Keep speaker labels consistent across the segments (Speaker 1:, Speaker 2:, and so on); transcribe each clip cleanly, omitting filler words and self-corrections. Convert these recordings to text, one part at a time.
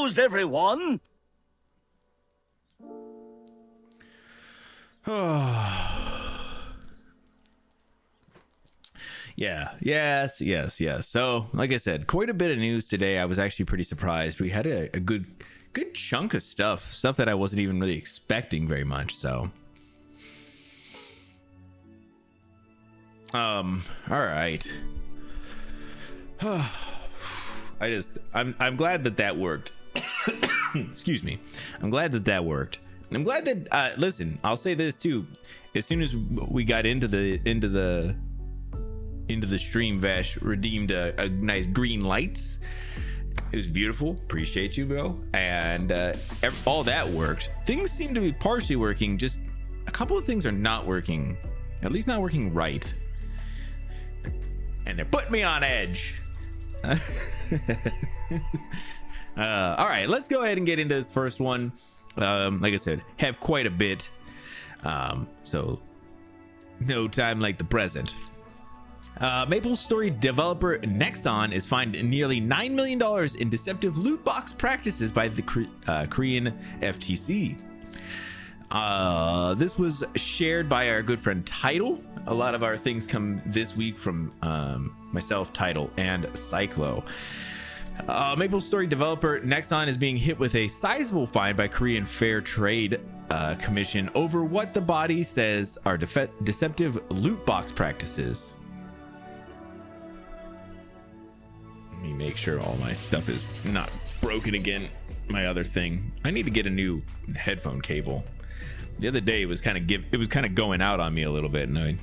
Speaker 1: How's everyone?
Speaker 2: Yeah, yes. So, like I said, quite a bit of news today. I was actually pretty surprised. We had a good chunk of stuff that I wasn't even really expecting very much. So, all right. I'm glad that worked. Excuse me. I'm glad that worked. I'm glad that listen, I'll say this too. As soon as we got into the stream, Vash redeemed a nice green lights. It was beautiful. Appreciate you, bro. And all that worked. Things seem to be partially working. Just a couple of things are not working. At least not working right. And they're putting me on edge. All right, let's go ahead and get into this first one. Like I said, have quite a bit. So no time like the present. MapleStory developer Nexon is fined nearly $9 million in deceptive loot box practices by the Korean FTC. This was shared by our good friend Tidal. A lot of our things come this week from myself, Tidal, and Cyclo. MapleStory developer Nexon is being hit with a sizable fine by Korean Fair Trade Commission over what the body says are deceptive loot box practices. Let me make sure all my stuff is not broken again. My other thing, I need to get a new headphone cable. The other day it was kind of going out on me a little bit, and I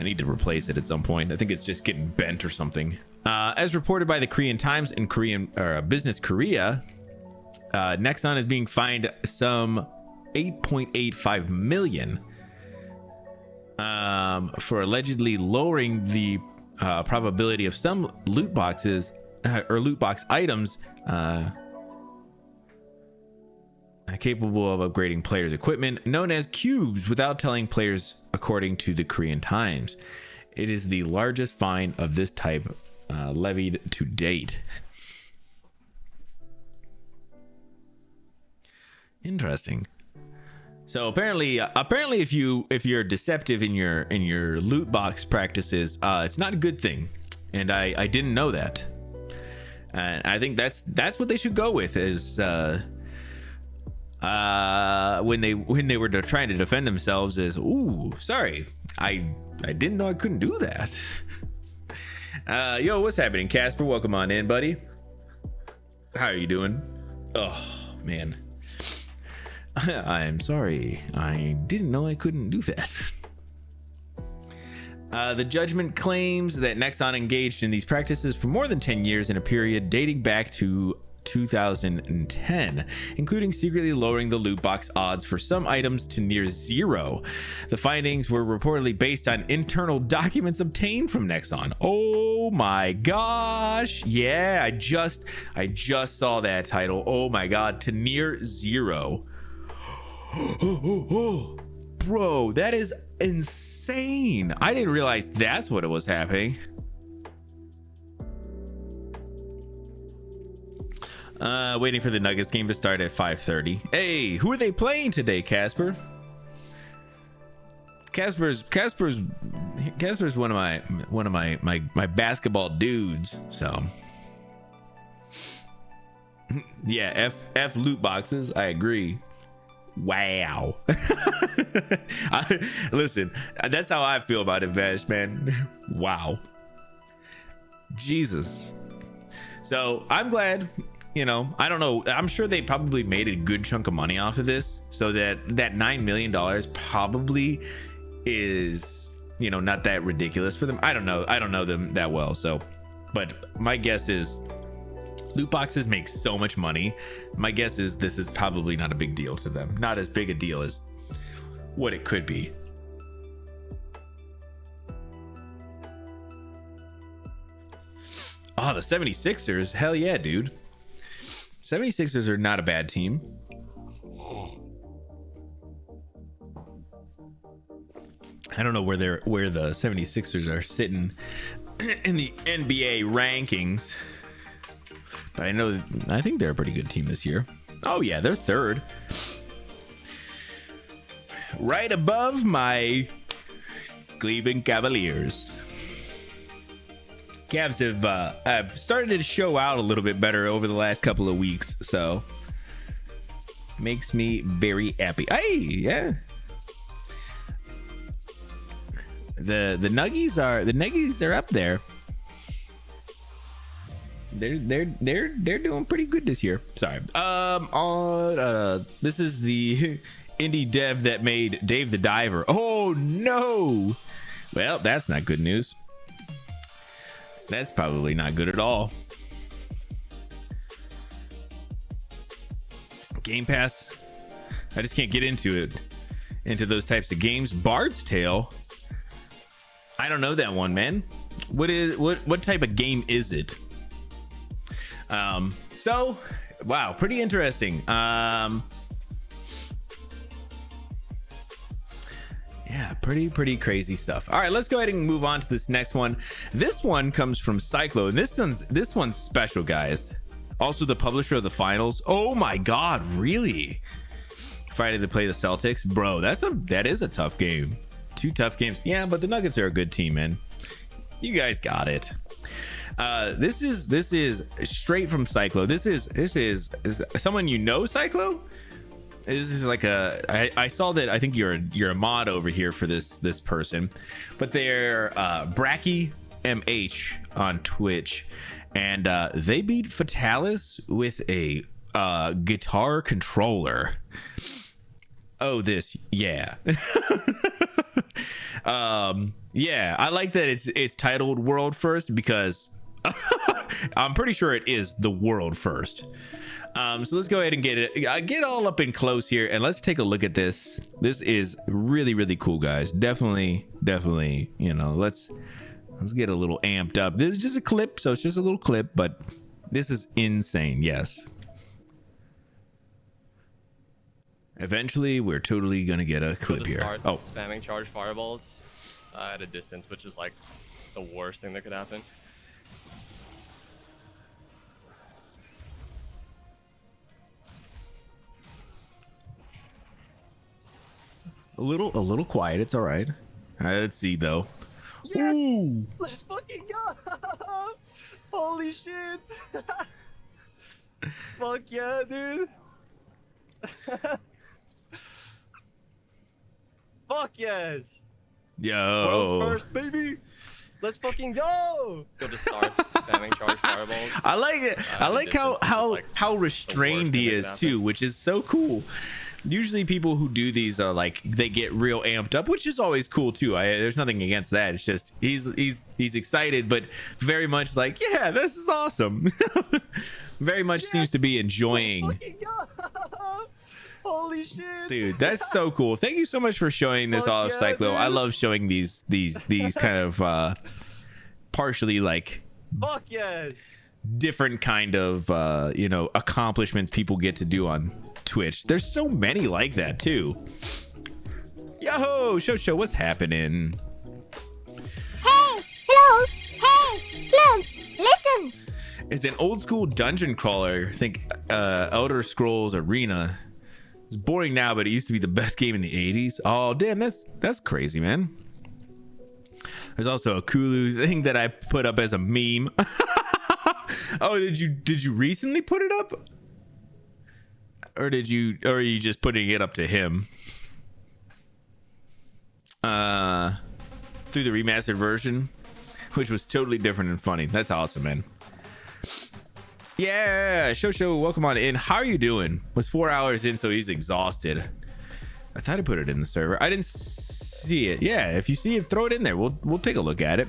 Speaker 2: need to replace it at some point. I think it's just getting bent or something. As reported by the Korean Times and Business Korea, Nexon is being fined some 8.85 million for allegedly lowering the probability of some loot boxes or loot box items capable of upgrading players' equipment, known as cubes, without telling players, according to the Korean Times. It is the largest fine of this type levied to date. Interesting. So apparently, if you're deceptive in your loot box practices, it's not a good thing, and I didn't know that. And I think that's what they should go with is when they were trying to defend themselves is, ooh, sorry, I didn't know I couldn't do that. Yo, what's happening, Casper? Welcome on in, buddy. How are you doing? Oh man. I'm sorry. I didn't know I couldn't do that. The judgment claims that Nexon engaged in these practices for more than 10 years in a period dating back to 2010, including secretly lowering the loot box odds for some items to near zero. The findings were reportedly based on internal documents obtained from Nexon. Oh my gosh. Yeah, I just saw that title. Oh my god, to near zero. Bro, that is insane. I didn't realize that's what it was happening. Waiting for the Nuggets game to start at 5:30. Hey, who are they playing today, Casper? Casper's one of my basketball dudes. So yeah, F loot boxes. I agree. Wow. Listen, that's how I feel about it, Vash, man. Wow. Jesus. So I'm glad. You know, I don't know. I'm sure they probably made a good chunk of money off of this, so that $9 million probably is, you know, not that ridiculous for them. I don't know them that well. So, but my guess is loot boxes make so much money. My guess is this is probably not a big deal to them. Not as big a deal as what it could be. Oh, the 76ers. Hell yeah, dude. 76ers are not a bad team. I don't know where the 76ers are sitting in the NBA rankings. but I think they're a pretty good team this year. Oh yeah, they're third, right above my Cleveland Cavaliers. Cavs have started to show out a little bit better over the last couple of weeks, so makes me very happy. Hey, yeah. The Nuggies are up there. They're doing pretty good this year. Sorry. This is the indie dev that made Dave the Diver. Oh no. Well, that's not good news. That's probably not good at all. Game Pass. I just can't get into those types of games. Bard's Tale. I don't know that one, man. What type of game is it? So wow, pretty interesting. Yeah, pretty crazy stuff. All right, let's go ahead and move on to this next one. This one comes from Cyclo, and this one's special, guys. Also the publisher of the finals. Oh my god, really? Friday to play the Celtics, bro. That is a tough game. 2 tough games. Yeah, but the Nuggets are a good team, man. You guys got it. This is straight from Cyclo. This is someone you know, Cyclo? This is like I saw that. I think you're a mod over here for this person, but they're Bracky MH on Twitch, and they beat Fatalis with a guitar controller. Oh, yeah. Yeah, I like that it's titled World First because I'm pretty sure it is the world first. So let's go ahead and get all up in close here, and let's take a look at this. This is really cool, guys. Definitely, you know, let's get a little amped up. This is just a clip, so it's just a little clip, but this is insane. Yes. Eventually, we're totally gonna get a clip here.
Speaker 1: Start spamming charge fireballs at a distance, which is like the worst thing that could happen.
Speaker 2: A little quiet. It's all right. All right, let's see though.
Speaker 1: Yes,
Speaker 2: ooh.
Speaker 1: Let's fucking go! Holy shit! Fuck yeah, dude! Fuck yes!
Speaker 2: Yo!
Speaker 1: World's first, baby! Let's fucking go! Go to start spamming charge fireballs.
Speaker 2: I like it. I like how restrained he is too, which is so cool. Usually people who do these are like they get real amped up, which is always cool too. There's nothing against that. It's just he's excited, but very much like, yeah, this is awesome. Very much seems to be enjoying.
Speaker 1: Holy shit,
Speaker 2: dude, that's so cool. Thank you so much for showing this off, Cyclo. Dude. I love showing these kind of partially like
Speaker 1: fuck yes
Speaker 2: different kind of you know, accomplishments people get to do on Twitch. There's so many like that too. Yo, show what's happening?
Speaker 3: Hey, hello, hey, look, listen.
Speaker 2: It's an old school dungeon crawler. I think Elder Scrolls Arena. It's boring now, but it used to be the best game in the 80s. Oh damn, that's crazy, man. There's also a Kulu thing that I put up as a meme. Oh, did you recently put it up? Or are you just putting it up to him? Through the remastered version, which was totally different and funny. That's awesome, man. Yeah, show, welcome on in. How are you doing? Was 4 hours in, so he's exhausted. I thought I put it in the server. I didn't see it. Yeah, if you see it, throw it in there. We'll take a look at it.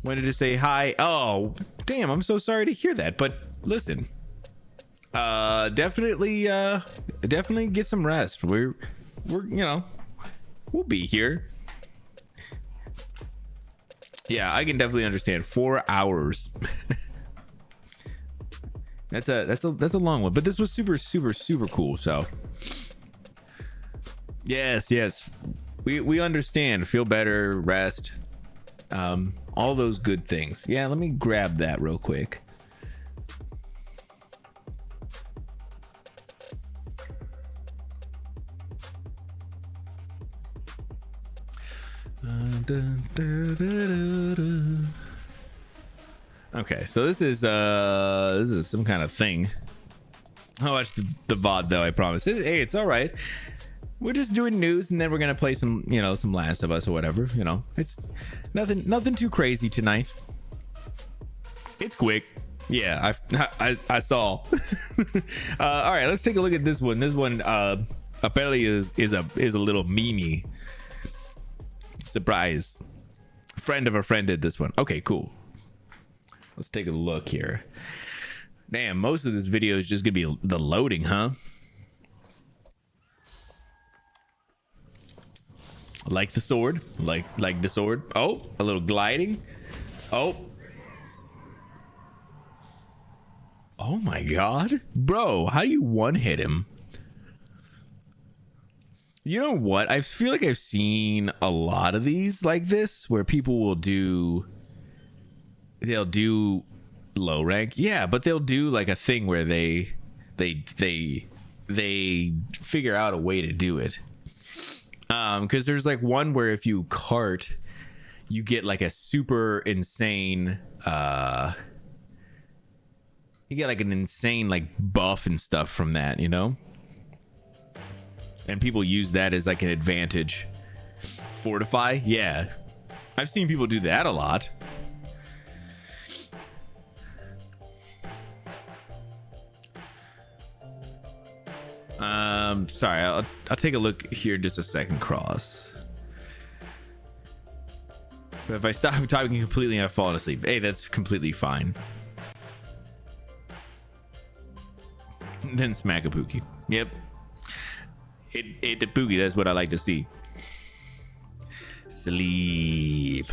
Speaker 2: Wanted to say hi. Oh, damn, I'm so sorry to hear that. But listen, definitely get some rest. We're you know, we'll be here. Yeah, I can definitely understand 4 hours. that's a long one, but this was super cool. So yes, we understand. Feel better, rest, all those good things. Yeah, let me grab that real quick. Okay, so this is some kind of thing. I'll watch the VOD though, I promise. Hey, it's all right. We're just doing news, and then we're gonna play some, some Last of Us or whatever. It's nothing too crazy tonight. It's quick. Yeah, I saw. All right, let's take a look at this one. This one apparently is a little memey. Surprise. Friend of a friend did this one. Okay, cool. Let's take a look here. Damn, most of this video is just gonna be the loading, huh? Like the sword, like the sword. Oh, a little gliding. Oh my god, bro, how do you one hit him? You know what? I feel like I've seen a lot of these like this, where people will they'll do low rank, yeah, but they'll do like a thing where they figure out a way to do it. Because there's like one where if you cart, you get like a super insane you get like an insane like buff and stuff from that, and people use that as like an advantage. Fortify, yeah, I've seen people do that a lot. Sorry, I'll take a look here just a second, Cross. But if I stop talking completely, I've fallen asleep. Hey, that's completely fine. Then smack a Pookie. Yep. It the Pookie, that's what I like to see. Sleep.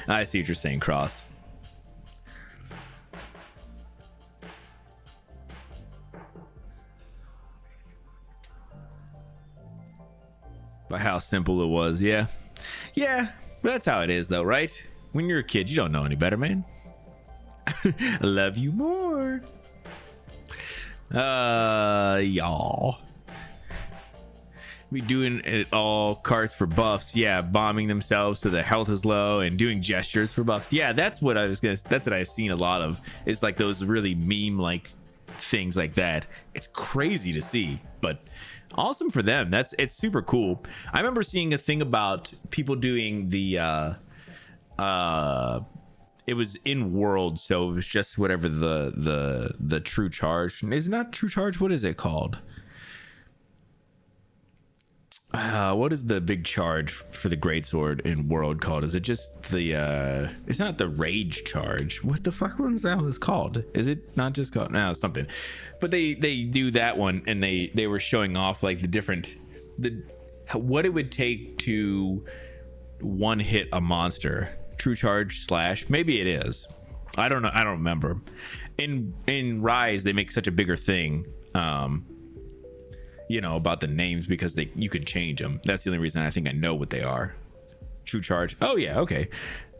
Speaker 2: I see what you're saying, Cross. By how simple it was, yeah. Yeah, that's how it is though, right? When you're a kid, you don't know any better, man. I love you more. Y'all. We doing it all carts for buffs, yeah, bombing themselves so the health is low and doing gestures for buffs. Yeah, that's what I've seen a lot of. It's like those really meme like things like that. It's crazy to see, but awesome for them. It's super cool. I remember seeing a thing about people doing the it was in world, so it was just whatever the true charge. Is it not true charge? What is it called? What is the big charge for the greatsword in world called? Is it just the it's not the rage charge. What the fuck was that was called? Is it not just called something? But they do that one, and they were showing off like what it would take to one hit a monster. True charge / maybe it is. I don't know. I don't remember. In Rise they make such a bigger thing about the names because you can change them. That's the only reason I think I know what they are. True charge. Oh yeah, okay.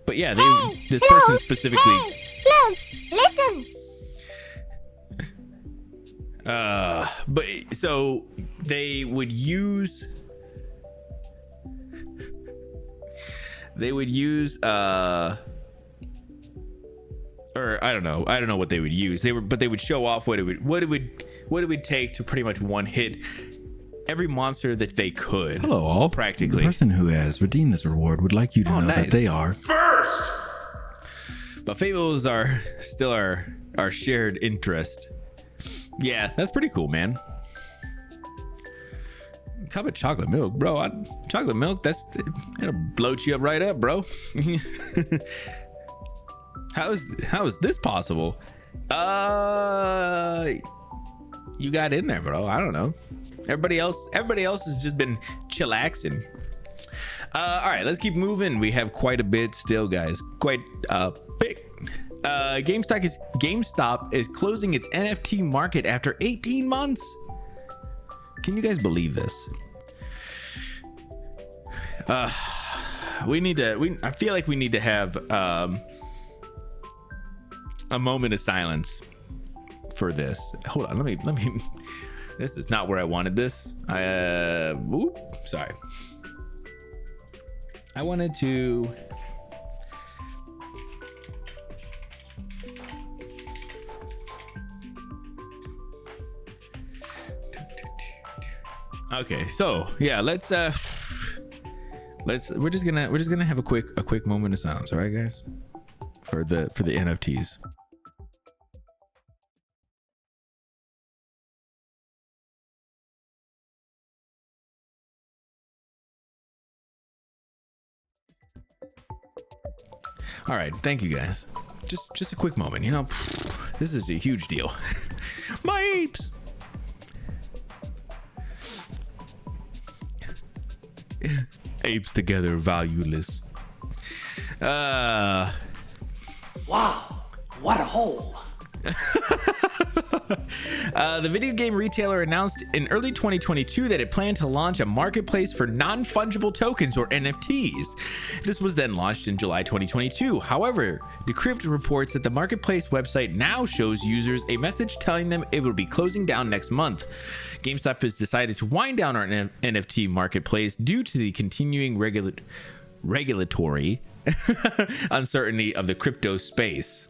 Speaker 2: But yeah, this person specifically.
Speaker 3: Hey, look, listen.
Speaker 2: But so they would use or I don't know what they would use. They would show off what it would take to pretty much one hit every monster that they could.
Speaker 4: Hello, all.
Speaker 2: Practically.
Speaker 4: The person who has redeemed this reward would like you to know that they are
Speaker 5: first.
Speaker 2: But fables are still our shared interest. Yeah, that's pretty cool, man. Cup of chocolate milk, bro. Chocolate milk, it'll bloat you up right up, bro. How is this possible? You got in there, bro. I don't know. Everybody else has just been chillaxing. All right, let's keep moving. We have quite a bit still, guys. Quite a bit GameStop is closing its NFT market after 18 months. Can you guys believe this? I feel like we need to have a moment of silence for this. Hold on, let me this is not where I wanted this. Sorry. I wanted to okay, so yeah, we're just gonna have a quick moment of silence, all right, guys, for the NFTs. All right, thank you guys. Just a quick moment, you know, this is a huge deal. My apes. Apes together, valueless.
Speaker 5: Wow, what a hole.
Speaker 2: The video game retailer announced in early 2022 that it planned to launch a marketplace for non-fungible tokens, or NFTs. This was then launched in July 2022. However, Decrypt reports that the marketplace website now shows users a message telling them it will be closing down next month. GameStop has decided to wind down our NFT marketplace due to the continuing regulatory uncertainty of the crypto space.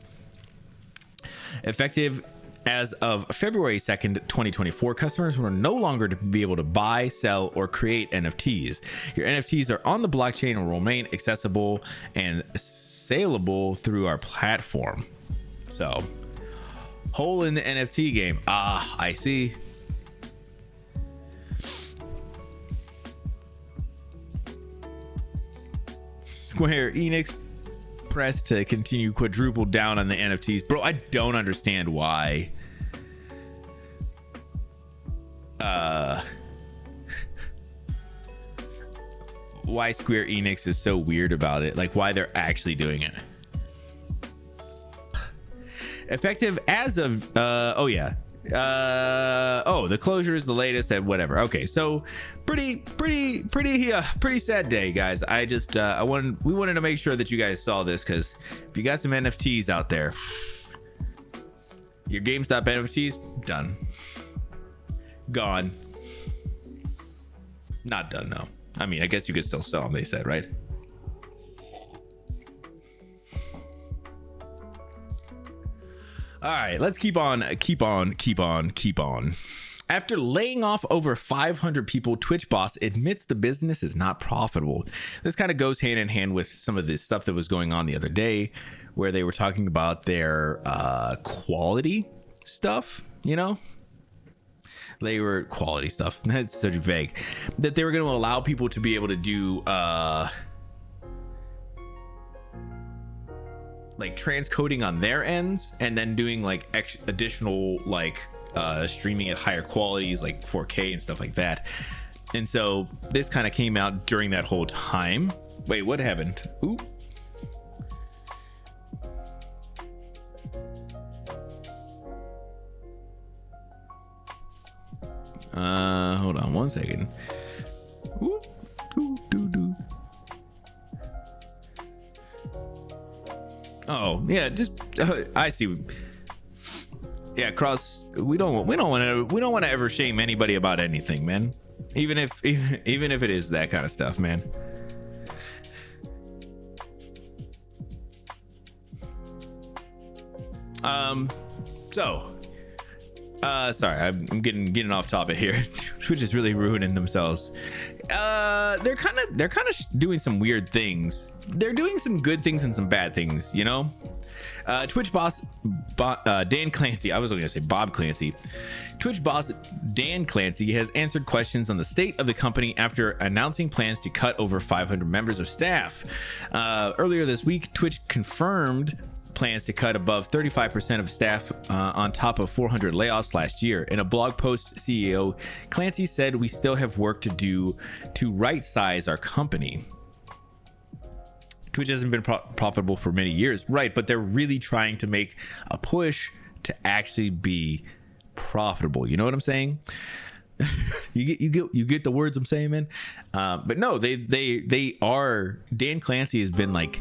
Speaker 2: Effective as of February 2nd, 2024, customers will no longer be able to buy, sell, or create NFTs. Your NFTs are on the blockchain and will remain accessible and saleable through our platform. So, hole in the NFT game. Ah, I see. Square Enix pressed to continue quadruple down on the NFTs. Bro, I don't understand why. Why Square Enix is so weird about it, like why they're actually doing it. Effective as of the closure is the latest at whatever. Okay, so pretty sad day, guys. We wanted to make sure that you guys saw this, because if you got some NFTs out there, your GameStop NFTs done, gone. Not done, no. I mean, I guess you could still sell them, they said, right? All right, let's keep on. After laying off over 500 people, Twitch boss admits the business is not profitable. This kind of goes hand in hand with some of the stuff that was going on the other day, where they were talking about their quality stuff, you know? They were quality stuff. That's such vague. That they were going to allow people to be able to do like transcoding on their ends, and then doing like additional like streaming at higher qualities, like 4K and stuff like that. And so this kind of came out during that whole time. Wait, what happened? Ooh. Hold on one second. Ooh. Doo. Oh yeah, just I see. Yeah, Cross. We don't want to ever shame anybody about anything, man. Even if it is that kind of stuff, man. Sorry, I'm getting off topic here. Twitch is really ruining themselves. They're kind of doing some weird things. They're doing some good things and some bad things, you know. Twitch boss Dan Clancy, I was going to say Bob Clancy. Twitch boss Dan Clancy has answered questions on the state of the company after announcing plans to cut over 500 members of staff. Earlier this week, Twitch confirmed plans to cut above 35% of staff on top of 400 layoffs last year. In a blog post, CEO Clancy said, "We still have work to do to right size our company." Twitch hasn't been profitable for many years, right? But they're really trying to make a push to actually be profitable. You know what I'm saying? you get the words I'm saying, man. But no, they are. Dan Clancy has been like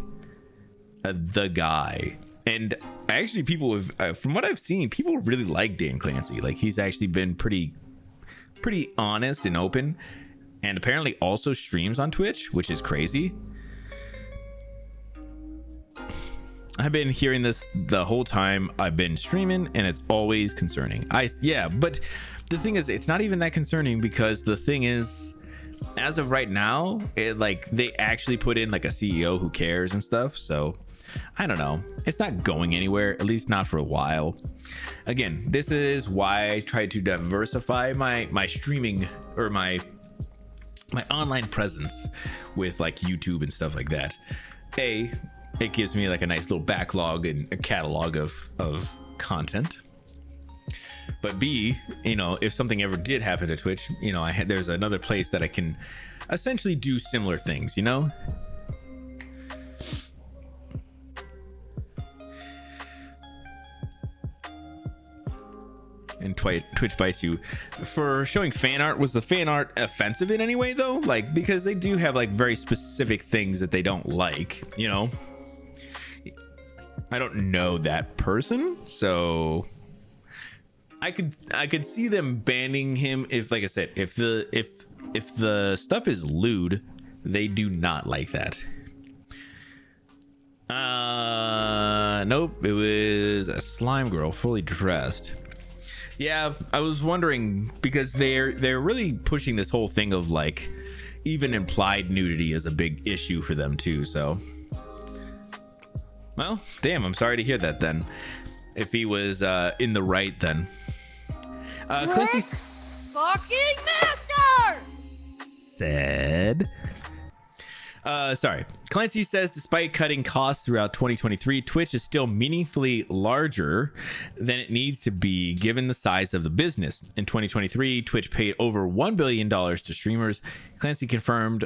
Speaker 2: the guy, and actually people have, from what I've seen, people really like Dan Clancy. Like, he's actually been pretty honest and open, and apparently also streams on Twitch, which is crazy. I've been hearing this the whole time I've been streaming, and it's always concerning. But the thing is, it's not even that concerning, because the thing is, as of right now, they actually put in like a CEO who cares and stuff. So I don't know. It's not going anywhere, at least not for a while. Again, this is why I try to diversify my streaming, or my online presence with like YouTube and stuff like that. It gives me like a nice little backlog and a catalog of content. But B, if something ever did happen to Twitch, there's another place that I can essentially do similar things, And Twitch bites you for showing fan art. Was the fan art offensive in any way though? Like, because they do have like very specific things that they don't like, I don't know that person, so I could see them banning him if, like I said, if the stuff is lewd, they do not like that. Nope, it was a slime girl fully dressed. Yeah, I was wondering, because they're really pushing this whole thing of like even implied nudity is a big issue for them too, so well, damn, I'm sorry to hear that then. If he was in the right then. Clancy
Speaker 5: fucking master
Speaker 2: said, Clancy says, despite cutting costs throughout 2023, Twitch is still meaningfully larger than it needs to be given the size of the business. In 2023, Twitch paid over $1 billion to streamers. Clancy confirmed.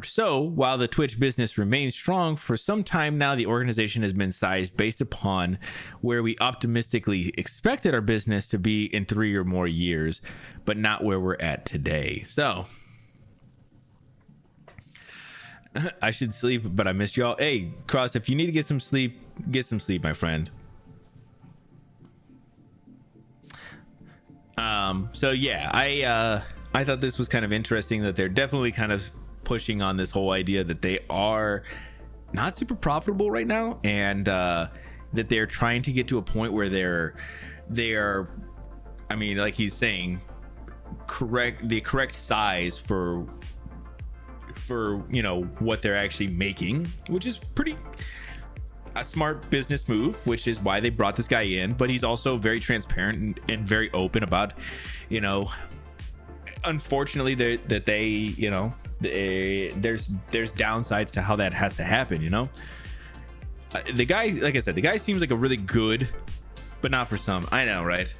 Speaker 2: So while the Twitch business remains strong, for some time now, the organization has been sized based upon where we optimistically expected our business to be in 3 or more years, but not where we're at today. So I should sleep, but I missed y'all. Hey, Cross, if you need to get some sleep, my friend. So yeah, I thought this was kind of interesting that they're definitely kind of pushing on this whole idea that they are not super profitable right now, and that they're trying to get to a point where they're I mean, like he's saying, the correct size for what they're actually making, which is pretty a smart business move, which is why they brought this guy in. But he's also very transparent and very open about, unfortunately that they there's downsides to how that has to happen. The guy, like I said, the guy seems like a really good, but not for some. I know, right?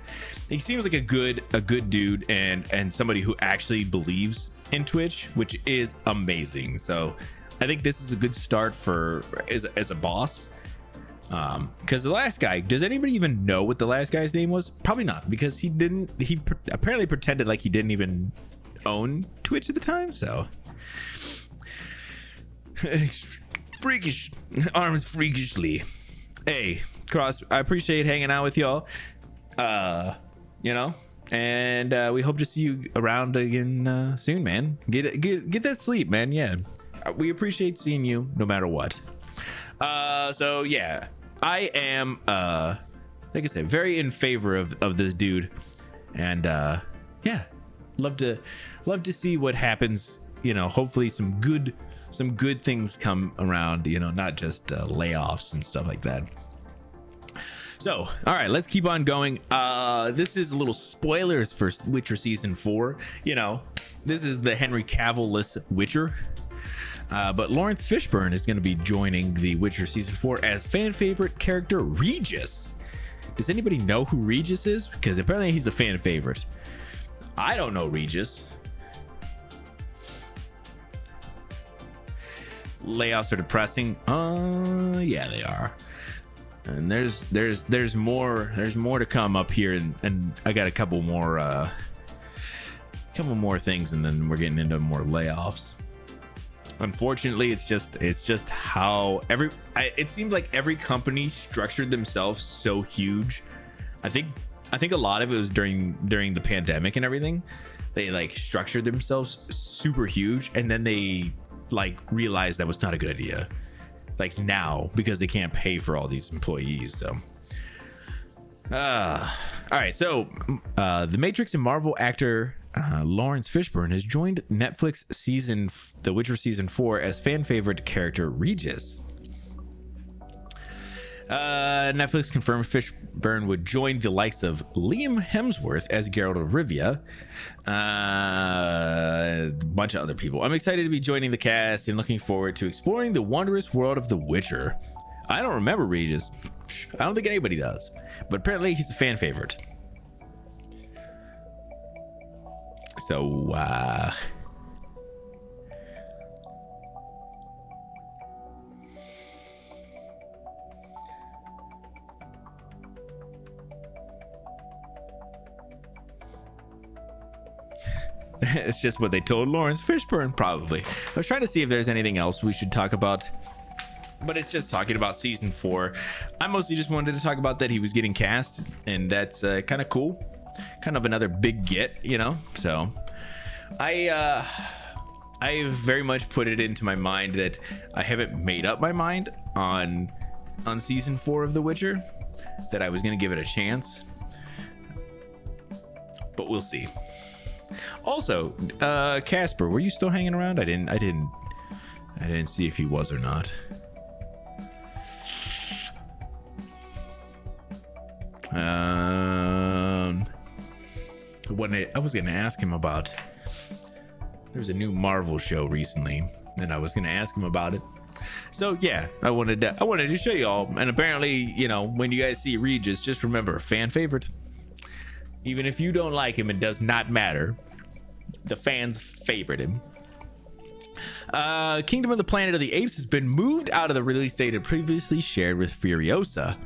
Speaker 2: He seems like a good dude and somebody who actually believes in Twitch, which is amazing. So I think this is a good start for as a boss. Because the last guy, does anybody even know what the last guy's name was? Probably not, because he apparently pretended like he didn't even own Twitch at the time. So freakish arms freakishly. Hey, Cross, I appreciate hanging out with y'all. And we hope to see you around again soon, man. Get that sleep, man. Yeah, we appreciate seeing you no matter what. So yeah, I am like I said, very in favor of this dude, and yeah, love to see what happens. Hopefully some good things come around, not just layoffs and stuff like that. So, all right, let's keep on going. This is a little spoilers for Witcher season 4. This is the Henry Cavill-less Witcher. But Lawrence Fishburne is going to be joining the Witcher season 4 as fan favorite character Regis. Does anybody know who Regis is? Because apparently he's a fan favorite. I don't know Regis. layoffs are depressing. Yeah, they are. And there's more to come up here, and I got a couple more things, and then we're getting into more layoffs. Unfortunately, it's just how it seems like every company structured themselves so huge. I think a lot of it was during the pandemic and everything. They like structured themselves super huge, and then they like realized that was not a good idea. Like now, because they can't pay for all these employees. So, all right. So, the Matrix and Marvel actor Lawrence Fishburne has joined Netflix The Witcher season 4 as fan favorite character Regis. Netflix confirmed Fishburne would join the likes of Liam Hemsworth as Geralt of Rivia, a bunch of other people. I'm excited to be joining the cast and looking forward to exploring the wondrous world of The Witcher. I don't remember Regis. I don't think anybody does, but apparently he's a fan favorite. So, it's just what they told Lawrence Fishburne, probably. I was trying to see if there's anything else we should talk about, but it's just talking about season 4. I mostly just wanted to talk about that he was getting cast, and that's kind of cool. Kind of another big get, you know. So I very much put it into my mind that I haven't made up my mind on season 4 of The Witcher, that I was gonna give it a chance, but we'll see. Also, Casper, were you still hanging around? I didn't see if he was or not. When I was gonna ask him about, there's a new Marvel show recently, and I was gonna ask him about it. So yeah, I wanted to show you all. And apparently, you know, when you guys see Regis, just remember, fan favorite. Even if you don't like him, it does not matter. The fans favorite him. Kingdom of the Planet of the Apes has been moved out of the release date it previously shared with Furiosa.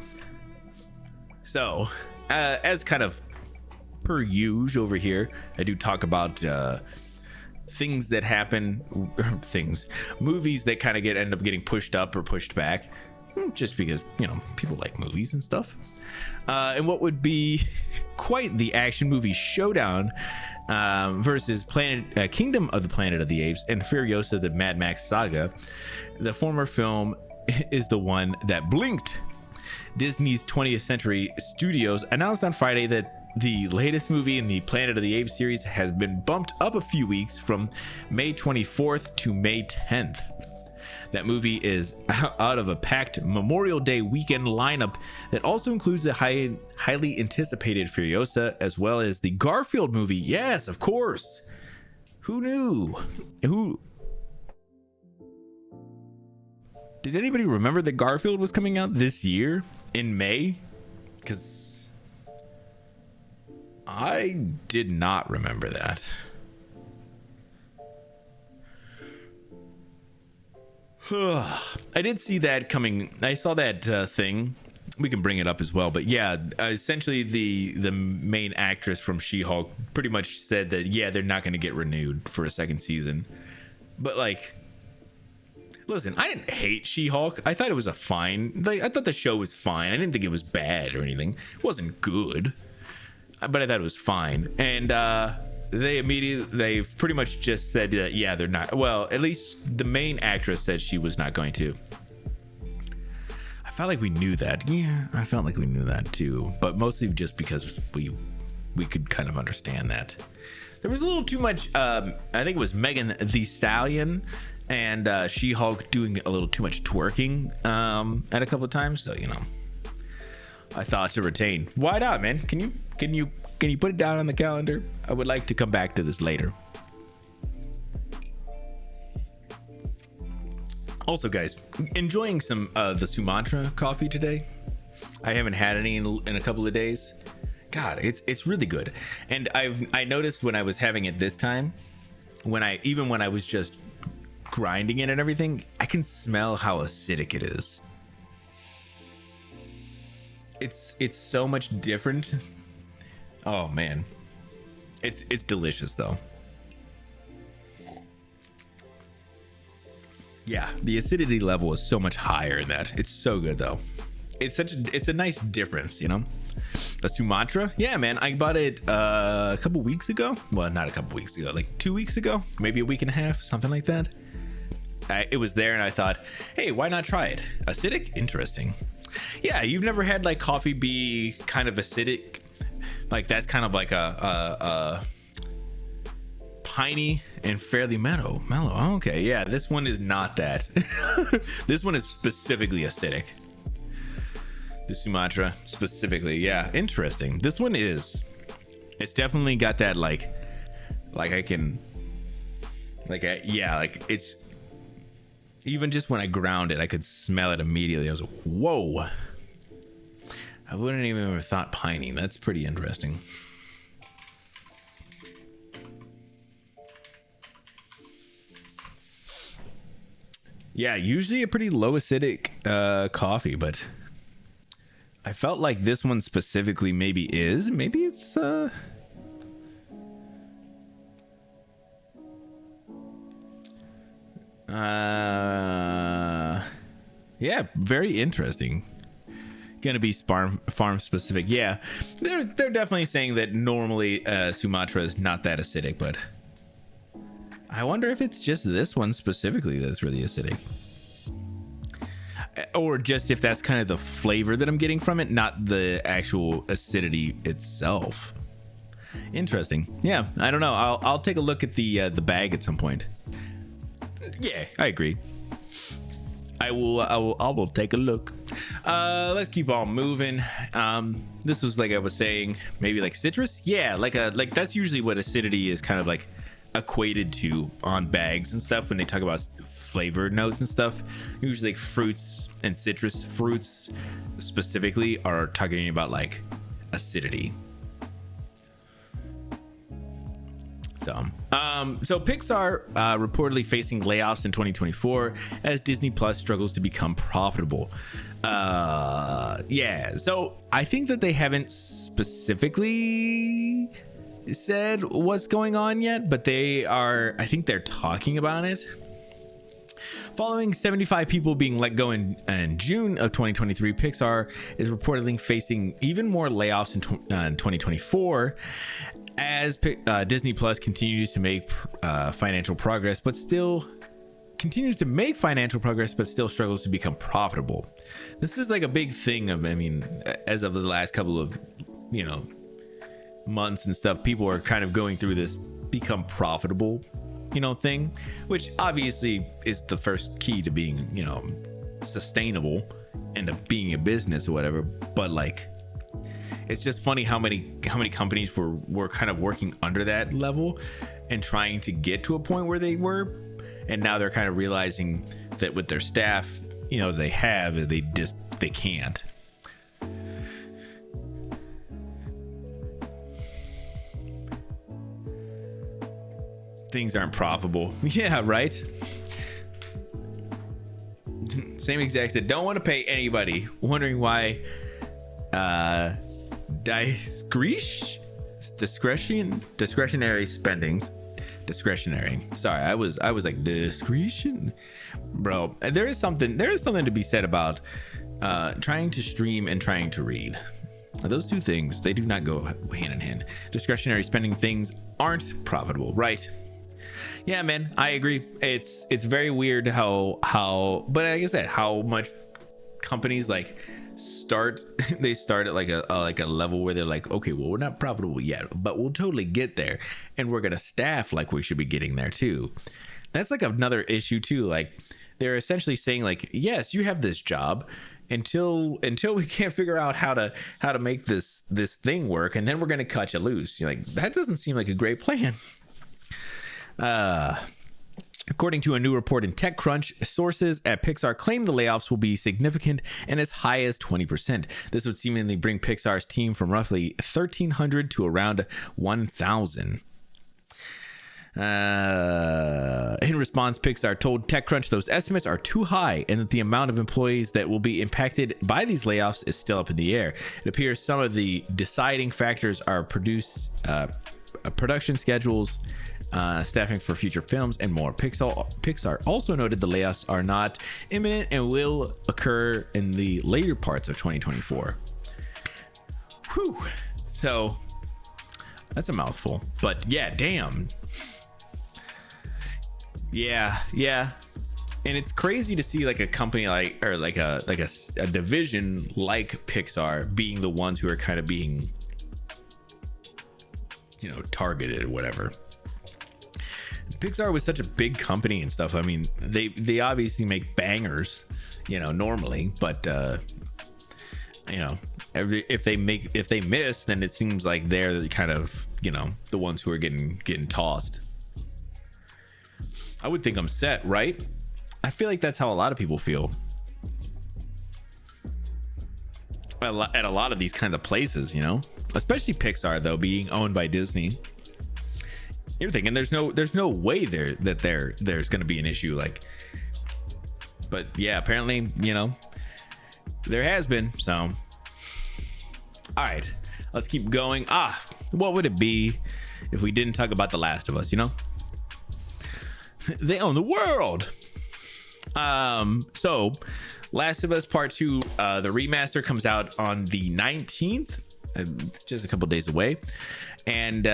Speaker 2: So, as kind of per usual over here, I do talk about things that happen, movies that kind of end up getting pushed up or pushed back, just because, you know, people like movies and stuff. And what would be quite the action movie showdown versus Kingdom of the Planet of the Apes and Furiosa the Mad Max Saga. The former film is the one that blinked. Disney's 20th Century Studios announced on Friday that the latest movie in the Planet of the Apes series has been bumped up a few weeks from May 24th to May 10th. That movie is out of a packed Memorial Day weekend lineup that also includes the highly anticipated Furiosa, as well as the Garfield movie. Yes, of course. Who knew? Did anybody remember that Garfield was coming out this year in May? Because I did not remember that. I did see that coming. I saw that thing. We can bring it up as well. But yeah, essentially the main actress from She-Hulk pretty much said that, yeah, they're not going to get renewed for a second season. But like, listen, I didn't hate She-Hulk. I thought it was a fine. Like, I thought the show was fine. I didn't think it was bad or anything. It wasn't good, but I thought it was fine. And they pretty much just said that, yeah, they're not. Well, at least the main actress said she was not going to. I felt like we knew that. Yeah, I felt like we knew that too, but mostly just because we could kind of understand that. There was a little too much. I think it was Megan Thee Stallion and She-Hulk doing a little too much twerking at a couple of times. So, you know, I thought to retain. Why not, man? Can you put it down on the calendar? I would like to come back to this later. Also, guys, enjoying some the Sumatra coffee today. I haven't had any in a couple of days. God, it's really good. And I noticed when I was having it this time, when I was just grinding it and everything, I can smell how acidic it is. It's so much different. Oh man. It's delicious though. Yeah, the acidity level is so much higher in that. It's so good though. It's a nice difference, you know. A Sumatra, yeah, man. I bought it a couple weeks ago. Well, not a couple weeks ago, like 2 weeks ago, maybe a week and a half, something like that. It was there, and I thought, hey, why not try it? Acidic, interesting. Yeah, you've never had like coffee be kind of acidic, like that's kind of like a piney and fairly mellow. Oh, okay, yeah, this one is not that. This one is specifically acidic. The Sumatra specifically, yeah, interesting. This one is. It's definitely got that like I can, like it's. Even just when I ground it, I could smell it immediately. I was like, whoa. I wouldn't even have thought piney. That's pretty interesting. Yeah, usually a pretty low acidic coffee, but I felt like this one specifically maybe is. Maybe it's yeah, very interesting. Gonna be farm specific. Yeah, they're definitely saying that normally Sumatra is not that acidic, but I wonder if it's just this one specifically that's really acidic, or just if that's kind of the flavor that I'm getting from it, not the actual acidity itself. Interesting. Yeah, I don't know. I'll take a look at the bag at some point. Yeah, I agree. I will take a look. Let's keep on moving. This was like I was saying, maybe like citrus. Yeah, like that's usually what acidity is kind of like equated to on bags and stuff when they talk about flavor notes and stuff. Usually like fruits and citrus fruits specifically are talking about like acidity. So Pixar reportedly facing layoffs in 2024 as Disney Plus struggles to become profitable. Yeah, so I think that they haven't specifically said what's going on yet, but I think they're talking about it. Following 75 people being let go in June of 2023, Pixar is reportedly facing even more layoffs in 2024 as Disney Plus continues to make financial progress, but still struggles to become profitable. This is like a big thing of, I mean, as of the last couple of, months and stuff, people are kind of going through this become profitable, thing, which obviously is the first key to being, sustainable and to being a business or whatever. But like, it's just funny how many companies were kind of working under that level and trying to get to a point where they were, and now they're kind of realizing that with their staff, they can't. Things aren't profitable. Yeah, right. Same exact that don't want to pay anybody, wondering why discretionary spendings. Sorry, I was like discretion, bro. There is something to be said about trying to stream and trying to read. Those two things, they do not go hand in hand. Discretionary spending things aren't profitable, right? Yeah, man, I agree. It's very weird how, but like I said, how much companies like start at like a level where they're like, okay, well, we're not profitable yet, but we'll totally get there, and we're gonna staff like we should be getting there too. That's like another issue too. Like, they're essentially saying like, yes, you have this job until we can't figure out how to make this thing work, and then we're gonna cut you loose. You're like, that doesn't seem like a great plan. According to a new report in TechCrunch, sources at Pixar claim the layoffs will be significant and as high as 20%. This would seemingly bring Pixar's team from roughly 1,300 to around 1,000. In response, Pixar told TechCrunch those estimates are too high and that the amount of employees that will be impacted by these layoffs is still up in the air. It appears some of the deciding factors are production schedules, staffing for future films, and more. Pixar also noted the layoffs are not imminent and will occur in the later parts of 2024. Whew. So that's a mouthful, but yeah, damn. Yeah. And it's crazy to see like a company like, or like a division like Pixar being the ones who are kind of being, you know, targeted or whatever. Pixar was such a big company and stuff. I mean, they obviously make bangers, you know, normally, but you know, if they miss, then it seems like they're the kind of, you know, the ones who are getting tossed. I would think I'm set, right? I feel like that's how a lot of people feel at a lot of these kind of places, you know, especially Pixar though, being owned by Disney. You're thinking there's no way there's going to be an issue, like, but yeah, apparently, you know, there has been. So all right, let's keep going. What would it be if we didn't talk about The Last of Us? You know, they own the world. So Last of Us Part 2, the remaster comes out on the 19th, just a couple days away, and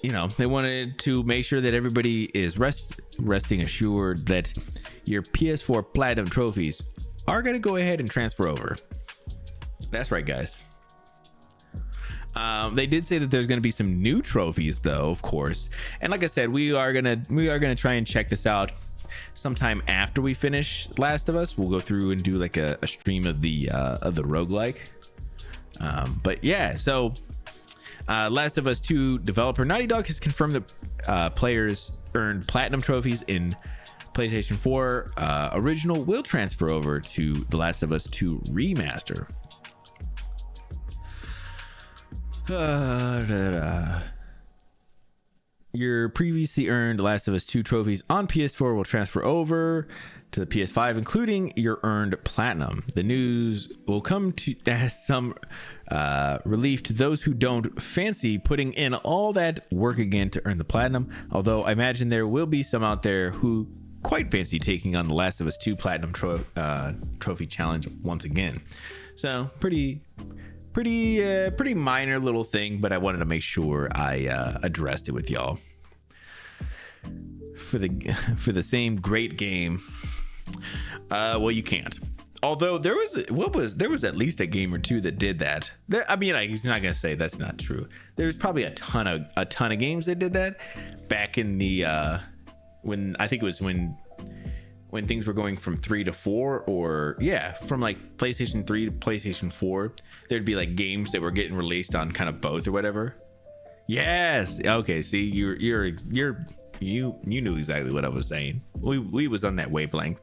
Speaker 2: you know, they wanted to make sure that everybody is resting assured that your PS4 Platinum trophies are going to go ahead and transfer over. That's right, guys. They did say that there's going to be some new trophies, though, of course. And like I said, we are gonna try and check this out sometime after we finish Last of Us. We'll go through and do like a stream of the roguelike. But yeah, so Last of Us 2 developer Naughty Dog has confirmed that players earned platinum trophies in PlayStation 4 original will transfer over to The Last of Us 2 remaster. Your previously earned Last of Us 2 trophies on PS4 will transfer over to the PS5, including your earned platinum. The news will come to as some relief to those who don't fancy putting in all that work again to earn the platinum, although I imagine there will be some out there who quite fancy taking on the Last of Us 2 platinum trophy challenge once again. So pretty minor little thing, but I wanted to make sure I addressed it with y'all for the same great game. Well, you can't. Although there was at least a game or two that did that. I mean, I'm not gonna say that's not true. There's probably a ton of games that did that back in the when I think it was when things were going from 3 to 4, or yeah, from like PlayStation 3 to PlayStation 4, there'd be like games that were getting released on kind of both or whatever. Yes. Okay. See, you knew exactly what I was saying. We was on that wavelength.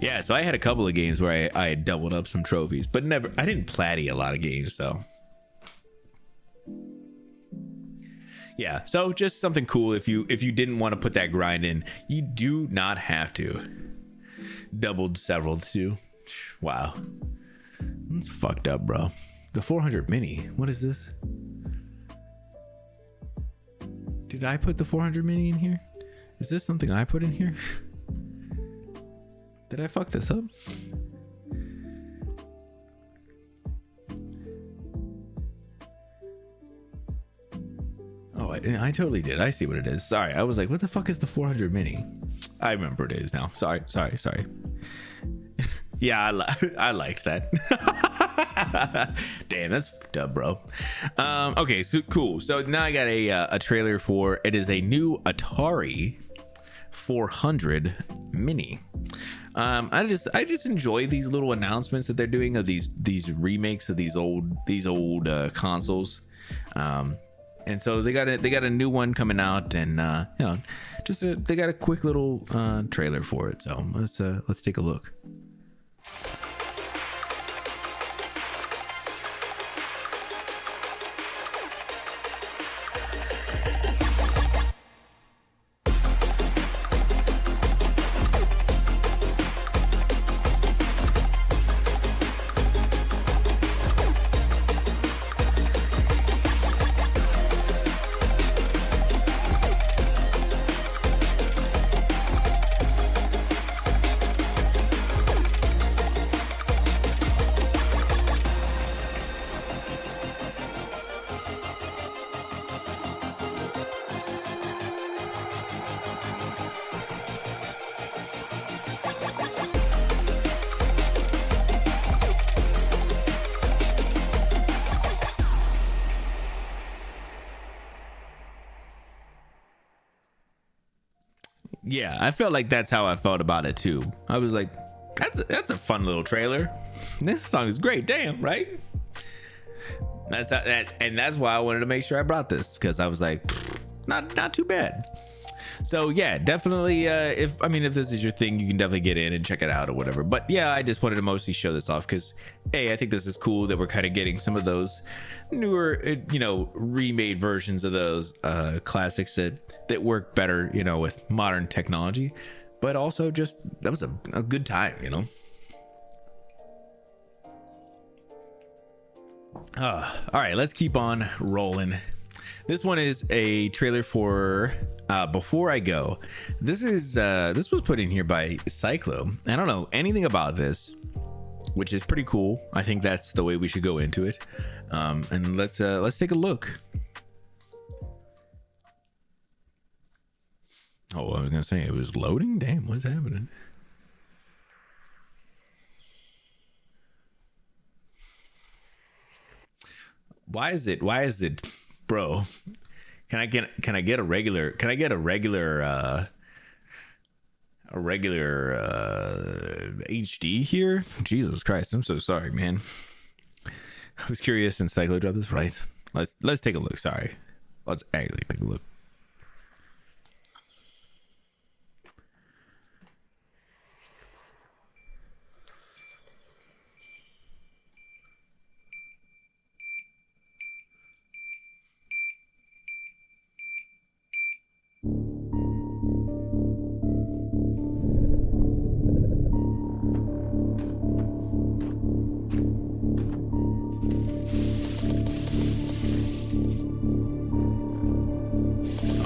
Speaker 2: Yeah. So I had a couple of games where I had doubled up some trophies, but I didn't platy a lot of games. So yeah, so just something cool. If you didn't want to put that grind in, you do not have to. Doubled several too. Wow, that's fucked up, bro. The 400 mini. What is this? Did I put the 400 mini in here? Is this something I put in here? Did I fuck this up? Oh, I totally did. I see what it is. Sorry, I was like, what the fuck is the 400 mini? I remember it is now. Sorry. Yeah, I liked that. Damn, that's dumb, bro. Okay, so cool. So now I got a trailer for it. Is a new Atari 400 mini. I just enjoy these little announcements that they're doing of these remakes of these old consoles. And so they got a new one coming out, and you know, they got a quick little trailer for it. So let's take a look. Yeah, I felt like that's how I felt about it too. I was like, that's a fun little trailer. This song is great. Damn, right? That's why I wanted to make sure I brought this, because I was like, not too bad. So yeah, definitely. If this is your thing, you can definitely get in and check it out or whatever. But yeah, I just wanted to mostly show this off because, I think this is cool that we're kind of getting some of those newer, remade versions of those classics that work better, with modern technology. But also, just that was a good time, All right, let's keep on rolling. This one is a trailer for Before I Go. This was put in here by Cyclo. I don't know anything about this, which is pretty cool. I think that's the way we should go into it. And let's take a look. Oh, I was gonna say it was loading. Damn, what's happening? Why is it, bro? Can I get a regular HD here? Jesus Christ, I'm so sorry, man. I was curious and Cyclo dropped this, right? Let's take a look. Sorry. Let's actually take a look.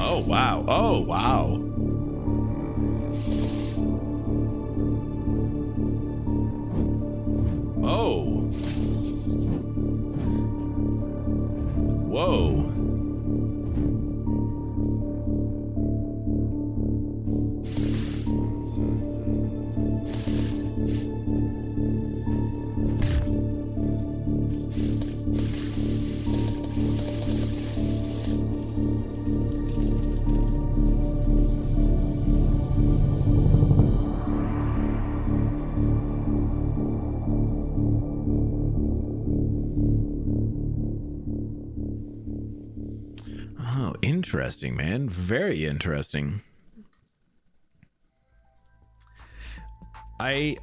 Speaker 2: Oh wow. Oh wow. Oh. Whoa. Oh, interesting, man. Very interesting. I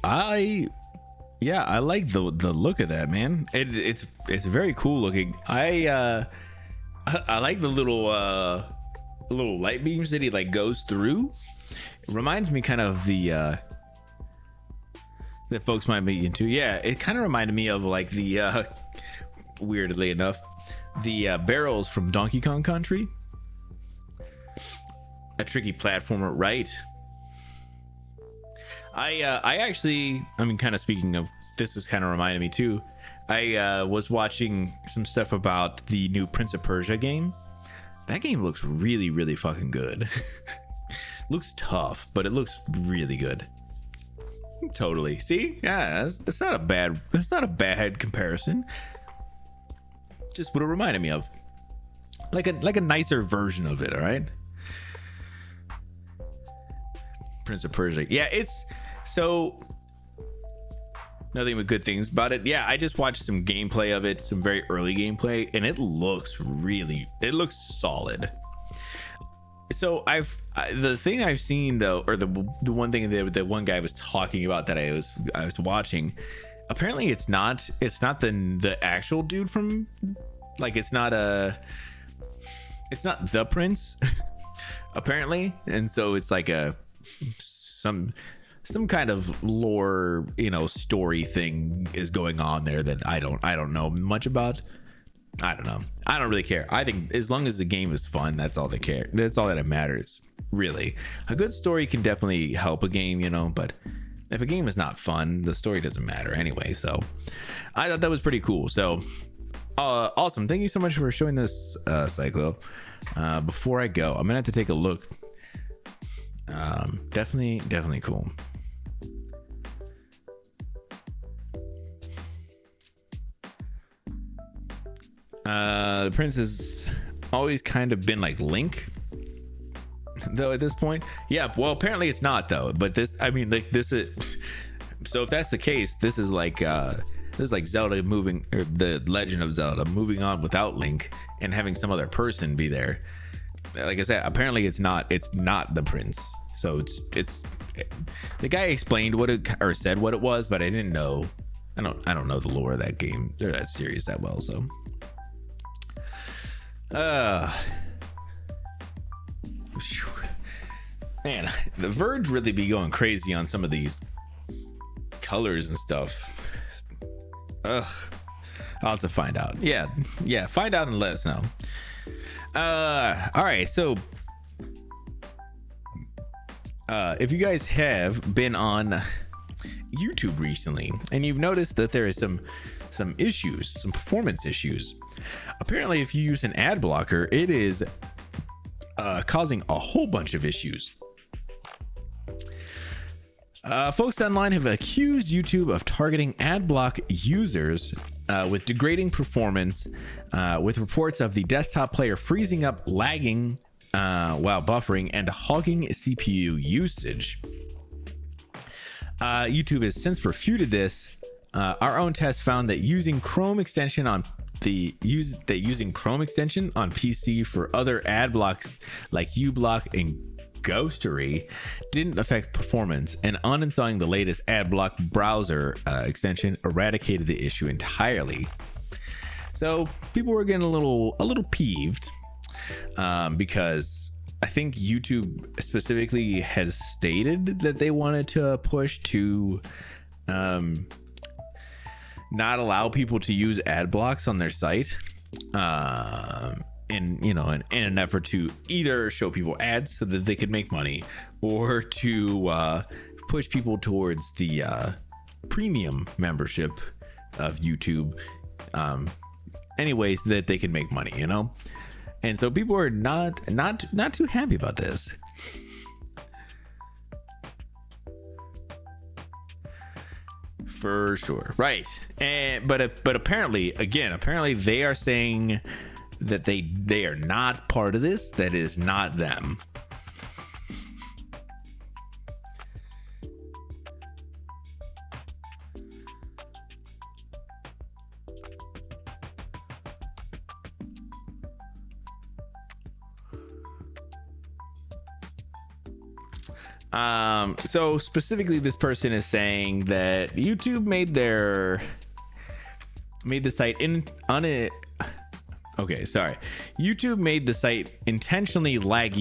Speaker 2: like the look of that, man. It's very cool looking. I like the little light beams that he like goes through. It reminds me kind of the that folks might be into. Yeah, it kind of reminded me of like the weirdly enough, the barrels from Donkey Kong Country. A tricky platformer, right? I actually, kind of speaking of, this is kind of reminding me too. I was watching some stuff about the new Prince of Persia game. That game looks really, really fucking good. Looks tough, but it looks really good. Totally. See? Yeah, that's not a bad comparison. Just what it reminded me of. Like a nicer version of it, all right? Prince of Persia. Yeah, it's so nothing but good things about it. Yeah, I just watched some gameplay of it, some very early gameplay, and it looks solid. So the thing I've seen though, or the one thing that one guy was talking about that I was watching, apparently it's not the actual dude from, like, it's not the prince apparently, and so it's like some kind of lore, story thing is going on there that I don't know much about. I don't know. I don't really care. I think as long as the game is fun, that's all that matters, really. A good story can definitely help a game, but if a game is not fun, the story doesn't matter anyway. So I thought that was pretty cool. So awesome. Thank you so much for showing this, Cyclo. Before I go, I'm gonna have to take a look. Definitely cool. The prince has always kind of been like Link. though at this point. Yeah, well, apparently it's not though. But this, I mean, like this is. So if that's the case, this is like Zelda moving, or the Legend of Zelda moving on without Link and having some other person be there. Like I said, apparently it's not the prince. So it's the guy explained what it, or said what it was, but I didn't know. I don't know the lore of that game or that series that well. So man, the Verge really be going crazy on some of these colors and stuff. I'll have to find out. Yeah, find out and let us know. All right, so if you guys have been on YouTube recently and you've noticed that there is some issues, some performance issues, apparently if you use an ad blocker, it is causing a whole bunch of issues. Folks online have accused YouTube of targeting ad block users with degrading performance, with reports of the desktop player freezing up, lagging while buffering, and hogging CPU usage. YouTube has since refuted this. Our own test found that using Chrome extension on PC for other ad blocks like uBlock and Ghostery didn't affect performance, and uninstalling the latest AdBlock browser extension eradicated the issue entirely. So people were getting a little peeved because I think YouTube specifically has stated that they wanted to push to not allow people to use ad blocks on their site. In an effort to either show people ads so that they could make money, or to push people towards the premium membership of YouTube, anyways that they can make money, and so people are not too happy about this. For sure, right? But apparently they are saying that they are not part of this. That is not them. So specifically this person is saying that YouTube made the site YouTube made the site intentionally lag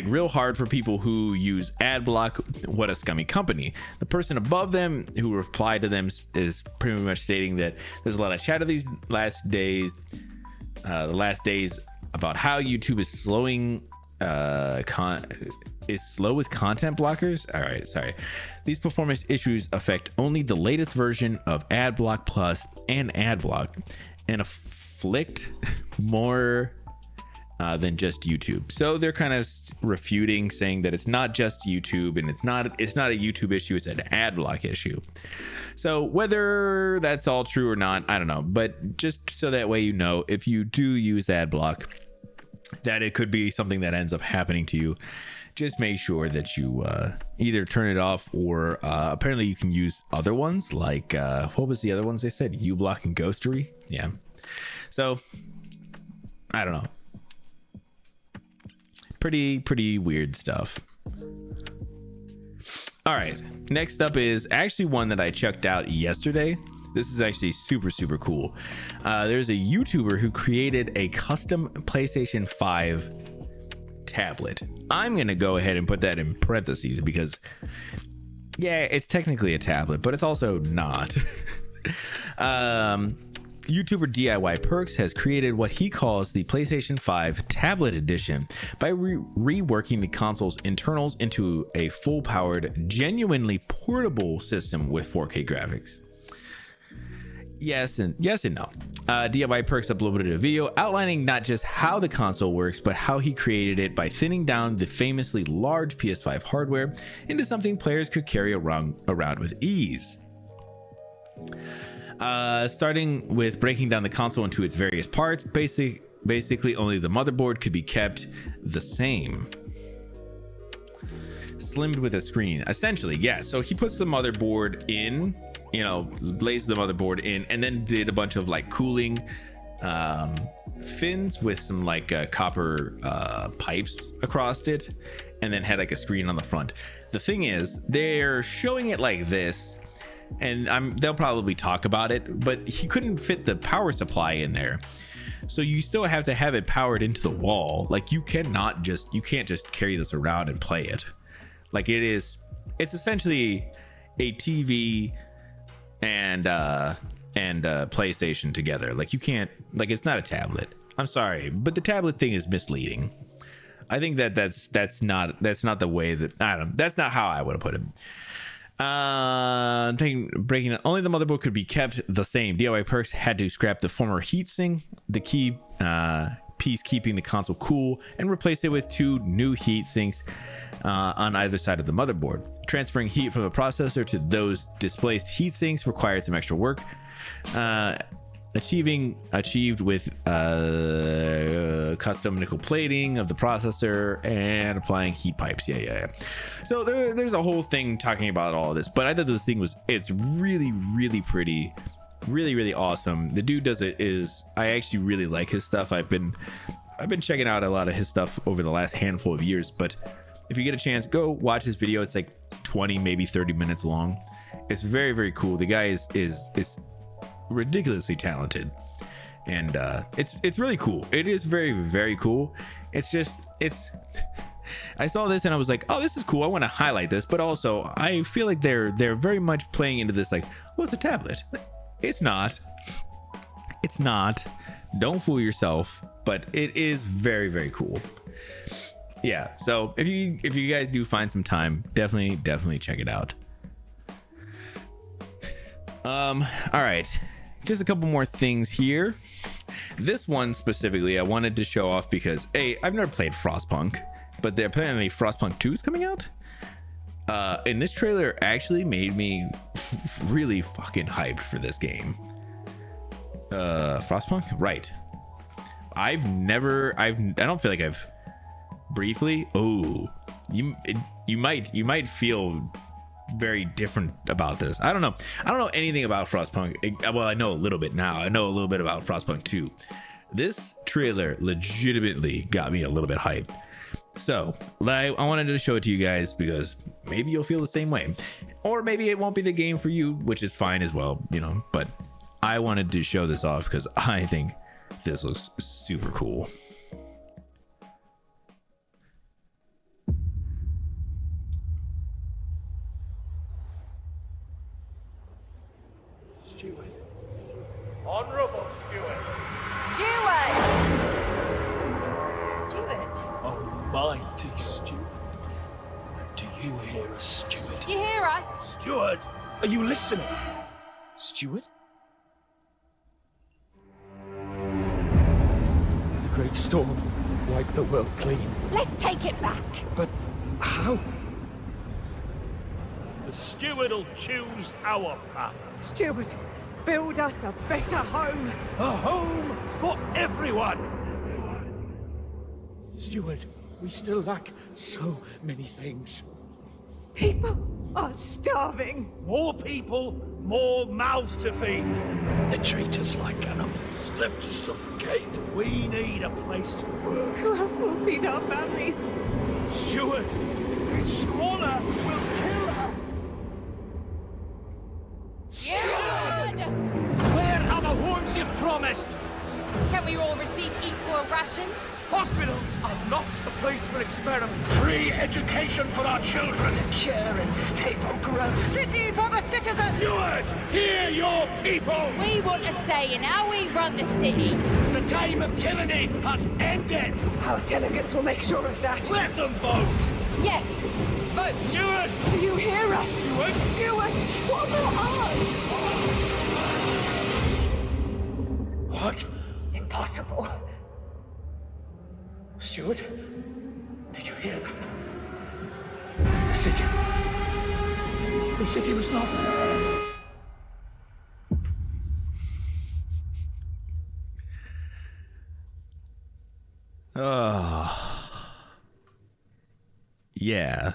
Speaker 2: real hard for people who use ad block. What a scummy company. The person above them who replied to them is pretty much stating that there's a lot of chat of these last days about how YouTube is slowing is slow with content blockers. All right, sorry. These performance issues affect only the latest version of AdBlock Plus and AdBlock, and afflict more than just YouTube. So they're kind of refuting, saying that it's not just YouTube, and it's not a YouTube issue, it's an AdBlock issue. So whether that's all true or not, I don't know. But just so that way you know, if you do use AdBlock, that it could be something that ends up happening to you. Just make sure that you either turn it off, or apparently you can use other ones like what was the other ones they said? uBlock and Ghostery. Yeah. So I don't know. Pretty weird stuff. All right. Next up is actually one that I checked out yesterday. This is actually super cool. There's a YouTuber who created a custom PlayStation 5 tablet. I'm gonna go ahead and put that in parentheses because it's technically a tablet, but it's also not. YouTuber DIY Perks has created what he calls the PlayStation 5 Tablet Edition by reworking the console's internals into a full-powered, genuinely portable system with 4K graphics. Yes and no. DIY Perks uploaded a video outlining not just how the console works, but how he created it by thinning down the famously large PS5 hardware into something players could carry around with ease. Starting with breaking down the console into its various parts, basically only the motherboard could be kept the same. Slimmed with a screen, essentially. Yeah, so he puts the motherboard in, you know, lays the motherboard in, and then did a bunch of like cooling fins with some like copper pipes across it, and then had like a screen on the front. The thing is, they're showing it like this, and they'll probably talk about it, but he couldn't fit the power supply in there. So you still have to have it powered into the wall. Like you can't just carry this around and play it. Like it's essentially a TV and PlayStation together. Like you can't, like it's not a tablet. I'm sorry, but the tablet thing is misleading. I think that's not the way that, I don't know, that's not how I would have put it. Breaking only the motherboard could be kept the same. DIY Perks had to scrap the former heatsink, the key piece keeping the console cool, and replace it with 2 new heat sinks on either side of the motherboard. Transferring heat from the processor to those displaced heat sinks required some extra work. Achieved with custom nickel plating of the processor and applying heat pipes. Yeah. So there's a whole thing talking about all of this, but I thought this thing it's really, really pretty, really, really awesome. The dude I actually really like his stuff. I've been checking out a lot of his stuff over the last handful of years, but if you get a chance, go watch his video. It's like 20, maybe 30 minutes long. It's very, very cool. The guy is ridiculously talented, and it's really cool. It is very, very cool. I saw this and I was like, oh, this is cool, I want to highlight this, but also I feel like they're very much playing into this like, well, it's a tablet. It's not, don't fool yourself, but it is very, very cool. Yeah, so if you guys do find some time, definitely check it out. All right, just a couple more things here. This one specifically I wanted to show off because I've never played Frostpunk, but apparently Frostpunk 2 is coming out. And this trailer actually made me really fucking hyped for this game. Frostpunk, right? I don't feel like I've briefly. Oh, you might feel very different about this. I don't know anything about Frostpunk. Well, I know a little bit now. I know a little bit about Frostpunk 2. This trailer legitimately got me a little bit hyped. So I wanted to show it to you guys because maybe you'll feel the same way, or maybe it won't be the game for you, which is fine as well, you know, but I wanted to show this off because I think this looks super cool.
Speaker 6: Steward. Honorable Steward.
Speaker 5: Steward!
Speaker 6: Almighty Steward. Do you hear us, Steward?
Speaker 5: Do you hear us?
Speaker 6: Steward, are you listening? Steward? The great storm wiped the world clean.
Speaker 5: Let's take it back.
Speaker 6: But how? The steward'll choose our path.
Speaker 7: Steward, build us a better home.
Speaker 6: A home for everyone. Steward, we still lack so many things.
Speaker 7: People are starving.
Speaker 6: More people, more mouths to feed. They treat us like animals, left to suffocate. We need a place to work.
Speaker 7: Who else will feed our families?
Speaker 6: Steward, this squalor will kill us.
Speaker 5: Steward!
Speaker 6: Where are the homes you've promised?
Speaker 5: Can we all receive equal rations?
Speaker 6: Hospitals are not a place for experiments. Free education for our children.
Speaker 7: Secure and stable growth. City for the citizens.
Speaker 6: Steward, hear your people.
Speaker 5: We want a say in how we run the city.
Speaker 6: The time of tyranny has ended.
Speaker 7: Our delegates will make sure of that.
Speaker 6: Let them vote.
Speaker 5: Yes, vote.
Speaker 6: Steward,
Speaker 7: Do you hear us?
Speaker 6: Steward.
Speaker 7: Steward, what about us?
Speaker 6: What?
Speaker 7: Impossible.
Speaker 6: Steward, did you hear that? The city was not.
Speaker 2: Yeah,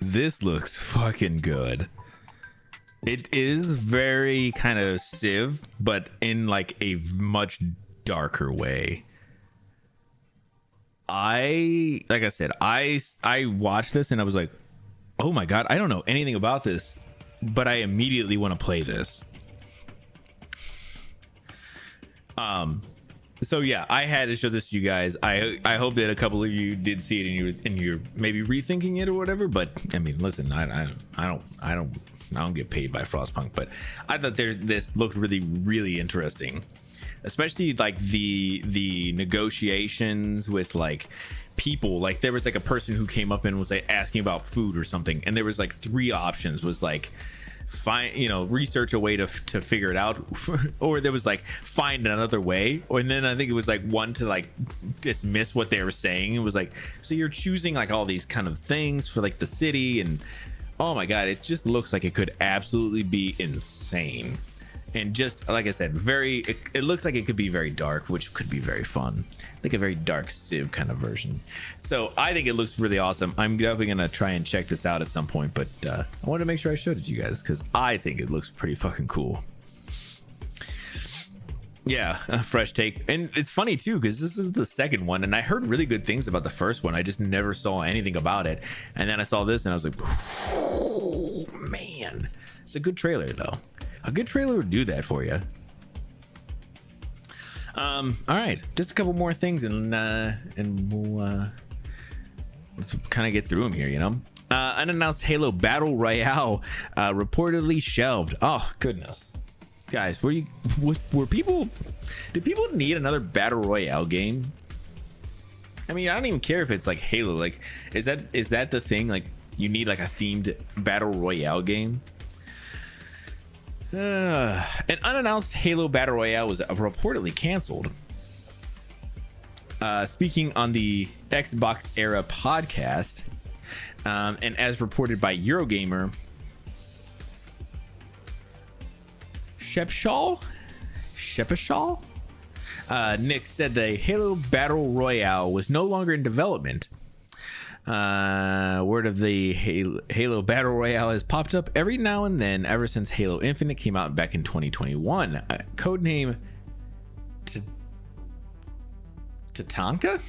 Speaker 2: this looks fucking good. It is very kind of Civ, but in like a much darker way. Like I said, I watched this and I was like, oh my god, I don't know anything about this, but I immediately want to play this. So yeah, I had to show this to you guys. I hope that a couple of you did see it and you're maybe rethinking it or whatever. But I mean, listen, I don't get paid by Frostpunk, but I thought this looked really interesting, especially like the negotiations with like people. Like there was like a person who came up and was like asking about food or something, and there was like 3 options. Was like research a way to figure it out, or there was like find another way, and then I think it was like one to like dismiss what they were saying. It was like, so you're choosing like all these kind of things for like the city, and oh my god, it just looks like it could absolutely be insane. And just like I said, it looks like it could be very dark, which could be very fun, like a very dark Civ kind of version. So I think it looks really awesome. I'm definitely gonna try and check this out at some point, but I wanted to make sure I showed it to you guys because I think it looks pretty fucking cool. Yeah, a fresh take. And it's funny too because this is the second one, and I heard really good things about the first one. I just never saw anything about it, and then I saw this and I was like, oh man, it's a good trailer though. A good trailer would do that for you. All right, just a couple more things, and we'll let's kind of get through them here. Unannounced Halo Battle Royale reportedly shelved. Oh goodness, guys, did people need another Battle Royale game? I mean, I don't even care if it's like Halo. Like, is that the thing? Like, you need like a themed Battle Royale game? An unannounced Halo Battle Royale was reportedly canceled. Speaking on the Xbox Era podcast, and as reported by Eurogamer, Shepshal, Nick said the Halo Battle Royale was no longer in development. Word of the Halo Battle Royale has popped up every now and then ever since Halo Infinite came out back in 2021. Codename Tatanka?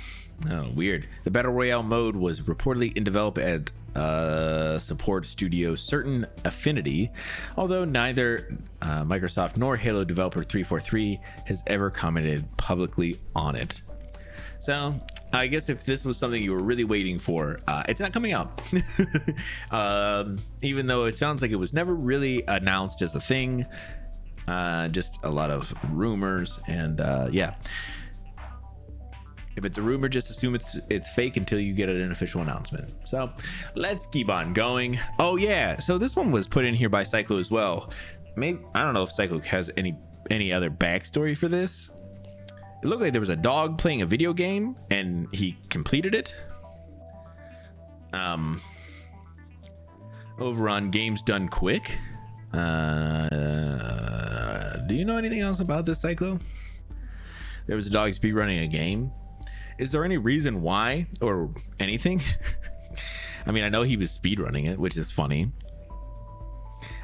Speaker 2: Oh, weird. The Battle Royale mode was reportedly in development at support studio Certain Affinity, although neither Microsoft nor Halo developer 343 has ever commented publicly on it. So I guess if this was something you were really waiting for, it's not coming out. Even though it sounds like it was never really announced as a thing, just a lot of rumors. And yeah, if it's a rumor, just assume it's fake until you get an official announcement. So let's keep on going. Oh yeah, so this one was put in here by Cyclo as well. Maybe, I don't know if Cyclo has any other backstory for this. It looked like there was a dog playing a video game and he completed it. Over on Games Done Quick. Do you know anything else about this, Cyclo? There was a dog speedrunning a game. Is there any reason why or anything? I mean, I know he was speedrunning it, which is funny.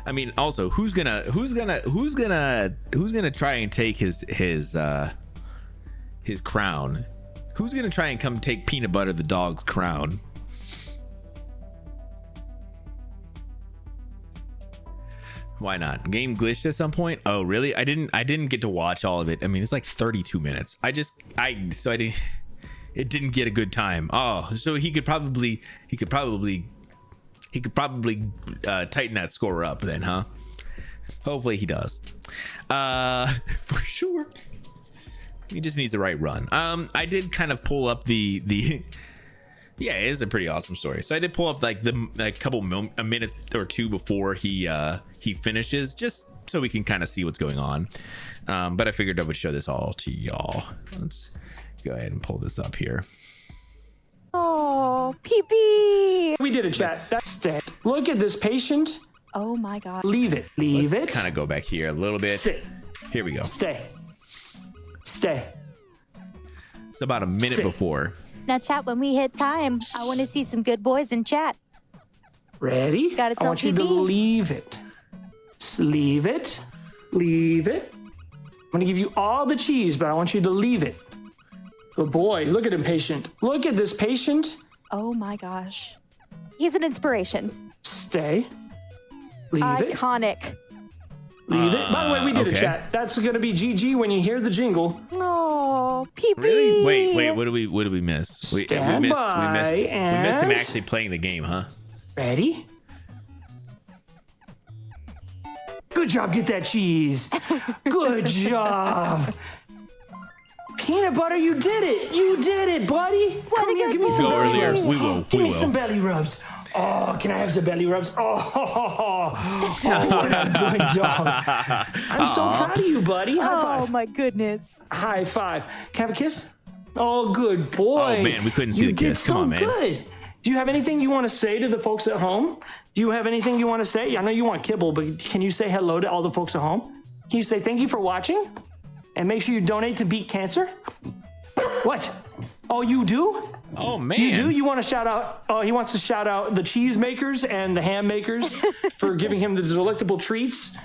Speaker 2: I mean, also, who's gonna try and take his crown? Who's gonna try and come take Peanut Butter the dog's crown? Why not? Game glitched at some point. Oh really? I didn't get to watch all of it. I mean, it's like 32 minutes. It didn't get a good time. Oh, so he could probably tighten that score up then, huh? Hopefully he does. For sure. He just needs the right run. I did kind of pull up the yeah, it is a pretty awesome story. So I did pull up like a minute or two before he finishes, just so we can kind of see what's going on. But I figured I would show this all to y'all. Let's go ahead and pull this up here.
Speaker 8: Oh, pee-pee.
Speaker 9: We did it, chat. That's it. Look at this patient.
Speaker 8: Oh my god.
Speaker 9: Leave it. Leave it.
Speaker 2: Kind of go back here a little bit.
Speaker 9: Sit.
Speaker 2: Here we go.
Speaker 9: Stay.
Speaker 2: It's about a minute
Speaker 9: Sit.
Speaker 2: before.
Speaker 3: Now, chat, when we hit time, I want to see some good boys in chat.
Speaker 9: Ready?
Speaker 3: Gotta
Speaker 9: I
Speaker 3: tell
Speaker 9: want you to
Speaker 3: PB.
Speaker 9: leave it. Leave it. Leave it. I'm gonna give you all the cheese, but I want you to leave it. Good boy. Look at him, patient. Look at this patient.
Speaker 8: Oh my gosh.
Speaker 3: He's an inspiration.
Speaker 9: Stay. Leave it.
Speaker 8: Iconic.
Speaker 9: Leave it. By the way, we did
Speaker 2: okay.
Speaker 9: a chat. That's gonna be GG when you hear the jingle.
Speaker 8: Oh, PP.
Speaker 2: Really? Wait. What did we miss? We
Speaker 9: Stand
Speaker 2: missed
Speaker 9: by
Speaker 2: him
Speaker 9: and-
Speaker 2: actually playing the game, huh?
Speaker 9: Ready? Good job, get that cheese. Good job. Peanut butter, you did it. You did it, buddy. Come here, give me some
Speaker 2: Go
Speaker 9: belly
Speaker 2: earlier.
Speaker 9: rubs.
Speaker 2: We will.
Speaker 9: Give
Speaker 2: We
Speaker 9: me some
Speaker 2: will.
Speaker 9: belly rubs. Oh, can I have some belly rubs? Oh, what a good dog. I'm so proud of you, buddy. High
Speaker 8: Oh
Speaker 9: five.
Speaker 8: my goodness.
Speaker 9: High five. Can I have a kiss? Oh, good boy.
Speaker 2: Oh, man, we couldn't see
Speaker 9: You
Speaker 2: the
Speaker 9: did
Speaker 2: kiss. Come
Speaker 9: so
Speaker 2: on, man.
Speaker 9: Good. Do you have anything you want to say to the folks at home? Do you have anything you want to say? I know you want kibble, but can you say hello to all the folks at home? Can you say thank you for watching? And make sure you donate to beat cancer? What? Oh, you do?
Speaker 2: Oh man.
Speaker 9: You do? You want to shout out? Oh, he wants to shout out the cheese makers and the ham makers for giving him the delectable treats.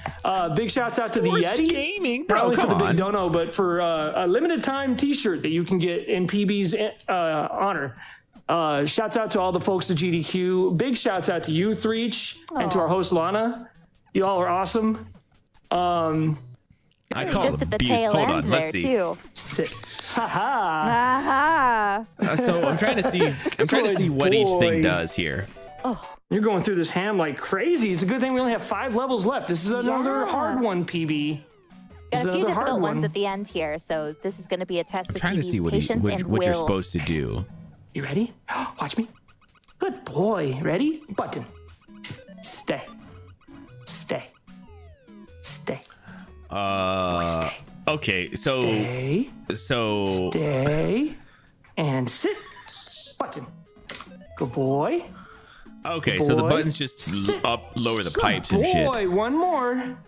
Speaker 9: Big shouts out to the
Speaker 2: Forced
Speaker 9: Yeti.
Speaker 2: Gaming, bro,
Speaker 9: Not only for
Speaker 2: come
Speaker 9: the
Speaker 2: on.
Speaker 9: big dono, but for a limited time T-shirt that you can get in PB's honor. Shouts out to all the folks at GDQ. Big shouts out to you, Threech, and to our host Lana. You all are awesome.
Speaker 2: I call
Speaker 3: Just
Speaker 2: it
Speaker 3: at the
Speaker 2: abuse.
Speaker 3: tail
Speaker 2: Hold
Speaker 3: end
Speaker 2: on,
Speaker 3: there,
Speaker 2: let's see.
Speaker 3: too.
Speaker 9: Sit. Haha.
Speaker 8: Aha.
Speaker 2: So I'm trying to see. I'm trying to see what each
Speaker 9: boy.
Speaker 2: thing does here.
Speaker 9: You're going through this ham like crazy. It's a good thing we only have 5 levels left. This is another
Speaker 3: Yeah.
Speaker 9: hard one, PB. This is
Speaker 3: Got a few
Speaker 9: another hard
Speaker 3: difficult ones
Speaker 9: one.
Speaker 3: at the end here, so this is going to be a test of
Speaker 2: Trying to see
Speaker 3: PB's
Speaker 2: what,
Speaker 3: patience and
Speaker 2: what you're
Speaker 3: will.
Speaker 2: supposed to do.
Speaker 9: You ready? Watch me. Good boy. Ready? Button. Stay. Stay. Stay. Stay.
Speaker 2: Okay, so
Speaker 9: Stay. Stay. And sit. Button. Good boy.
Speaker 2: okay, so the
Speaker 9: boy.
Speaker 2: buttons just
Speaker 9: Sit.
Speaker 2: lower the
Speaker 9: Good
Speaker 2: pipes
Speaker 9: boy.
Speaker 2: and shit.
Speaker 9: One more.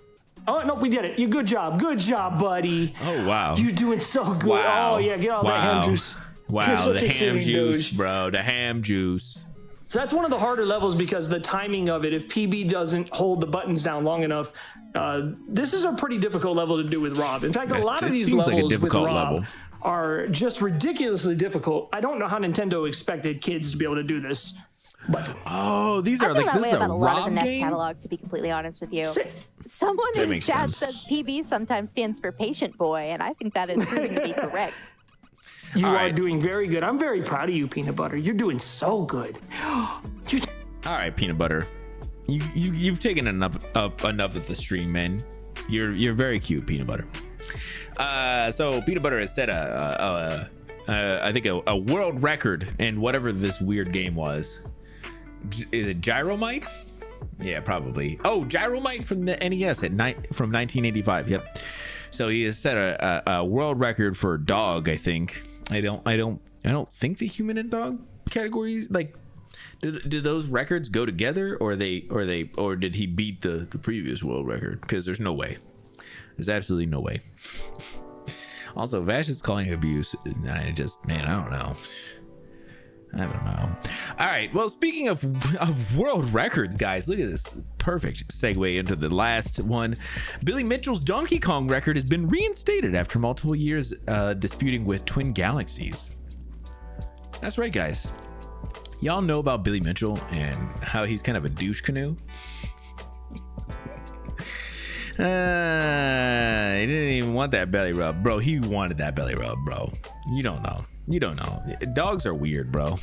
Speaker 9: Oh, no, we did it. You good job. Good job, buddy.
Speaker 2: Oh wow.
Speaker 9: You're doing so good.
Speaker 2: Wow.
Speaker 9: Oh, yeah. Get all that ham juice. You're
Speaker 2: Wow,
Speaker 9: such
Speaker 2: the
Speaker 9: a
Speaker 2: ham
Speaker 9: silly
Speaker 2: juice,
Speaker 9: douche.
Speaker 2: bro. The ham juice.
Speaker 9: So that's one of the harder levels because the timing of it, if PB doesn't hold the buttons down long enough, this is a pretty difficult level to do with Rob. In fact, a lot of
Speaker 2: It
Speaker 9: these
Speaker 2: seems like a
Speaker 9: levels with
Speaker 2: difficult
Speaker 9: Rob
Speaker 2: level.
Speaker 9: are just ridiculously difficult. I don't know how Nintendo expected kids to be able to do this. But
Speaker 2: Oh, these
Speaker 3: I
Speaker 2: are
Speaker 3: feel
Speaker 2: like
Speaker 3: that
Speaker 2: this
Speaker 3: way
Speaker 2: is a
Speaker 3: about a lot of the
Speaker 2: Rob
Speaker 3: NES
Speaker 2: game.
Speaker 3: catalog, to be completely honest with you.
Speaker 9: sit.
Speaker 3: Someone
Speaker 2: That
Speaker 3: in
Speaker 2: makes
Speaker 3: chat
Speaker 2: sense.
Speaker 3: says PB sometimes stands for patient boy, and I think that is proving to be correct.
Speaker 9: You
Speaker 2: All
Speaker 9: are
Speaker 2: right.
Speaker 9: doing very good. I'm very proud of you, Peanut Butter. You're doing so good. You
Speaker 2: All right, peanut butter. You've taken enough of the stream, man. You're very cute, peanut butter. So peanut butter has set I think a world record in whatever this weird game was. Is it Gyromite? Yeah, probably. Oh, Gyromite from the NES from 1985. Yep. So he has set a world record for dog. I think. I don't think the human and dog categories like. Do those records go together, or did he beat the previous world record? Because there's no way. There's absolutely no way. Also, Vash is calling it abuse. I don't know. All right. Well, speaking of world records, guys, look at this perfect segue into the last one. Billy Mitchell's Donkey Kong record has been reinstated after multiple years disputing with Twin Galaxies. That's right, guys. Y'all know about Billy Mitchell and how he's kind of a douche canoe. He didn't even want that belly rub, bro. He wanted that belly rub, bro. You don't know. Dogs are weird, bro.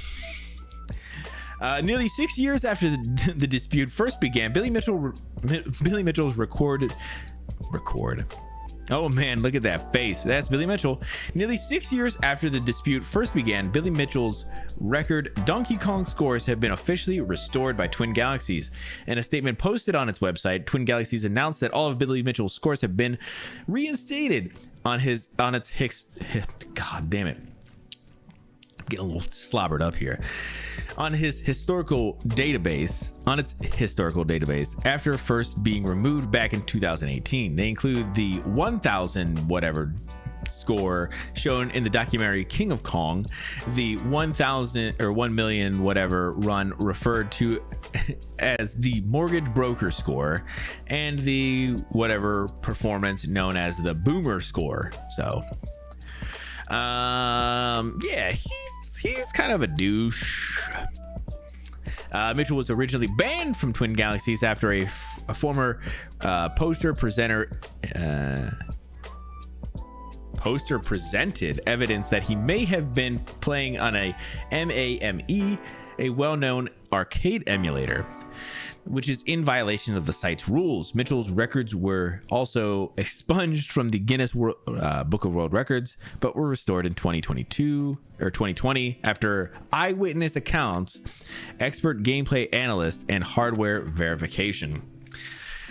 Speaker 2: Nearly 6 years after the dispute first began, Billy Mitchell's record. Oh man, look at that face. That's Billy Mitchell. Nearly 6 years after the dispute first began, Billy Mitchell's record Donkey Kong scores have been officially restored by Twin Galaxies. In a statement posted on its website, Twin Galaxies announced that all of Billy Mitchell's scores have been reinstated on its God damn it. I'm getting a little slobbered up here. On its historical database after first being removed back in 2018. They include the 1000 whatever score shown in the documentary King of Kong, the 1,000 or 1 million whatever run referred to as the mortgage broker score, and the whatever performance known as the boomer score. So yeah, he's kind of a douche. Mitchell was originally banned from Twin Galaxies after a former poster presented evidence that he may have been playing on a MAME, a well-known arcade emulator, which is in violation of the site's rules. Mitchell's records were also expunged from the Guinness Book of World Records, but were restored in 2020 after eyewitness accounts, expert gameplay analyst, and hardware verification.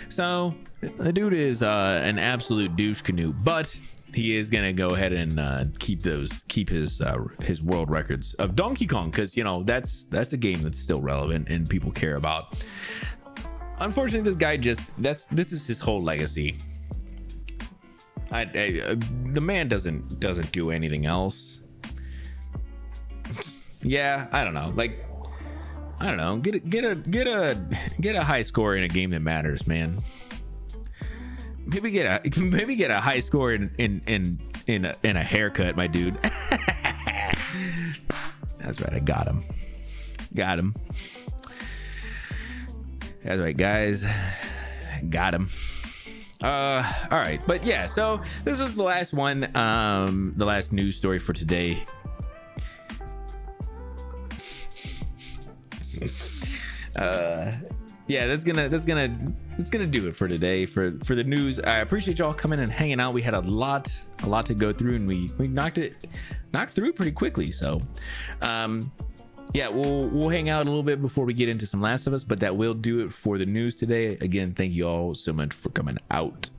Speaker 2: So the dude is an absolute douche canoe, but he is gonna go ahead and keep his world records of Donkey Kong, because you know that's a game that's still relevant and people care about. Unfortunately, this guy this is his whole legacy. The man doesn't do anything else. Yeah, I don't know. Like, I don't know. Get a high score in a game that matters, man. Maybe get a high score in a haircut, my dude. That's right, I got him. That's right, guys. Got him. All right, but yeah, so this was the last one, the last news story for today. Yeah, that's gonna do it for today for the news. I appreciate y'all coming and hanging out. We had a lot to go through, and we knocked through pretty quickly. So yeah, we'll hang out a little bit before we get into some Last of Us, but that will do it for the news today. Again, thank you all so much for coming out.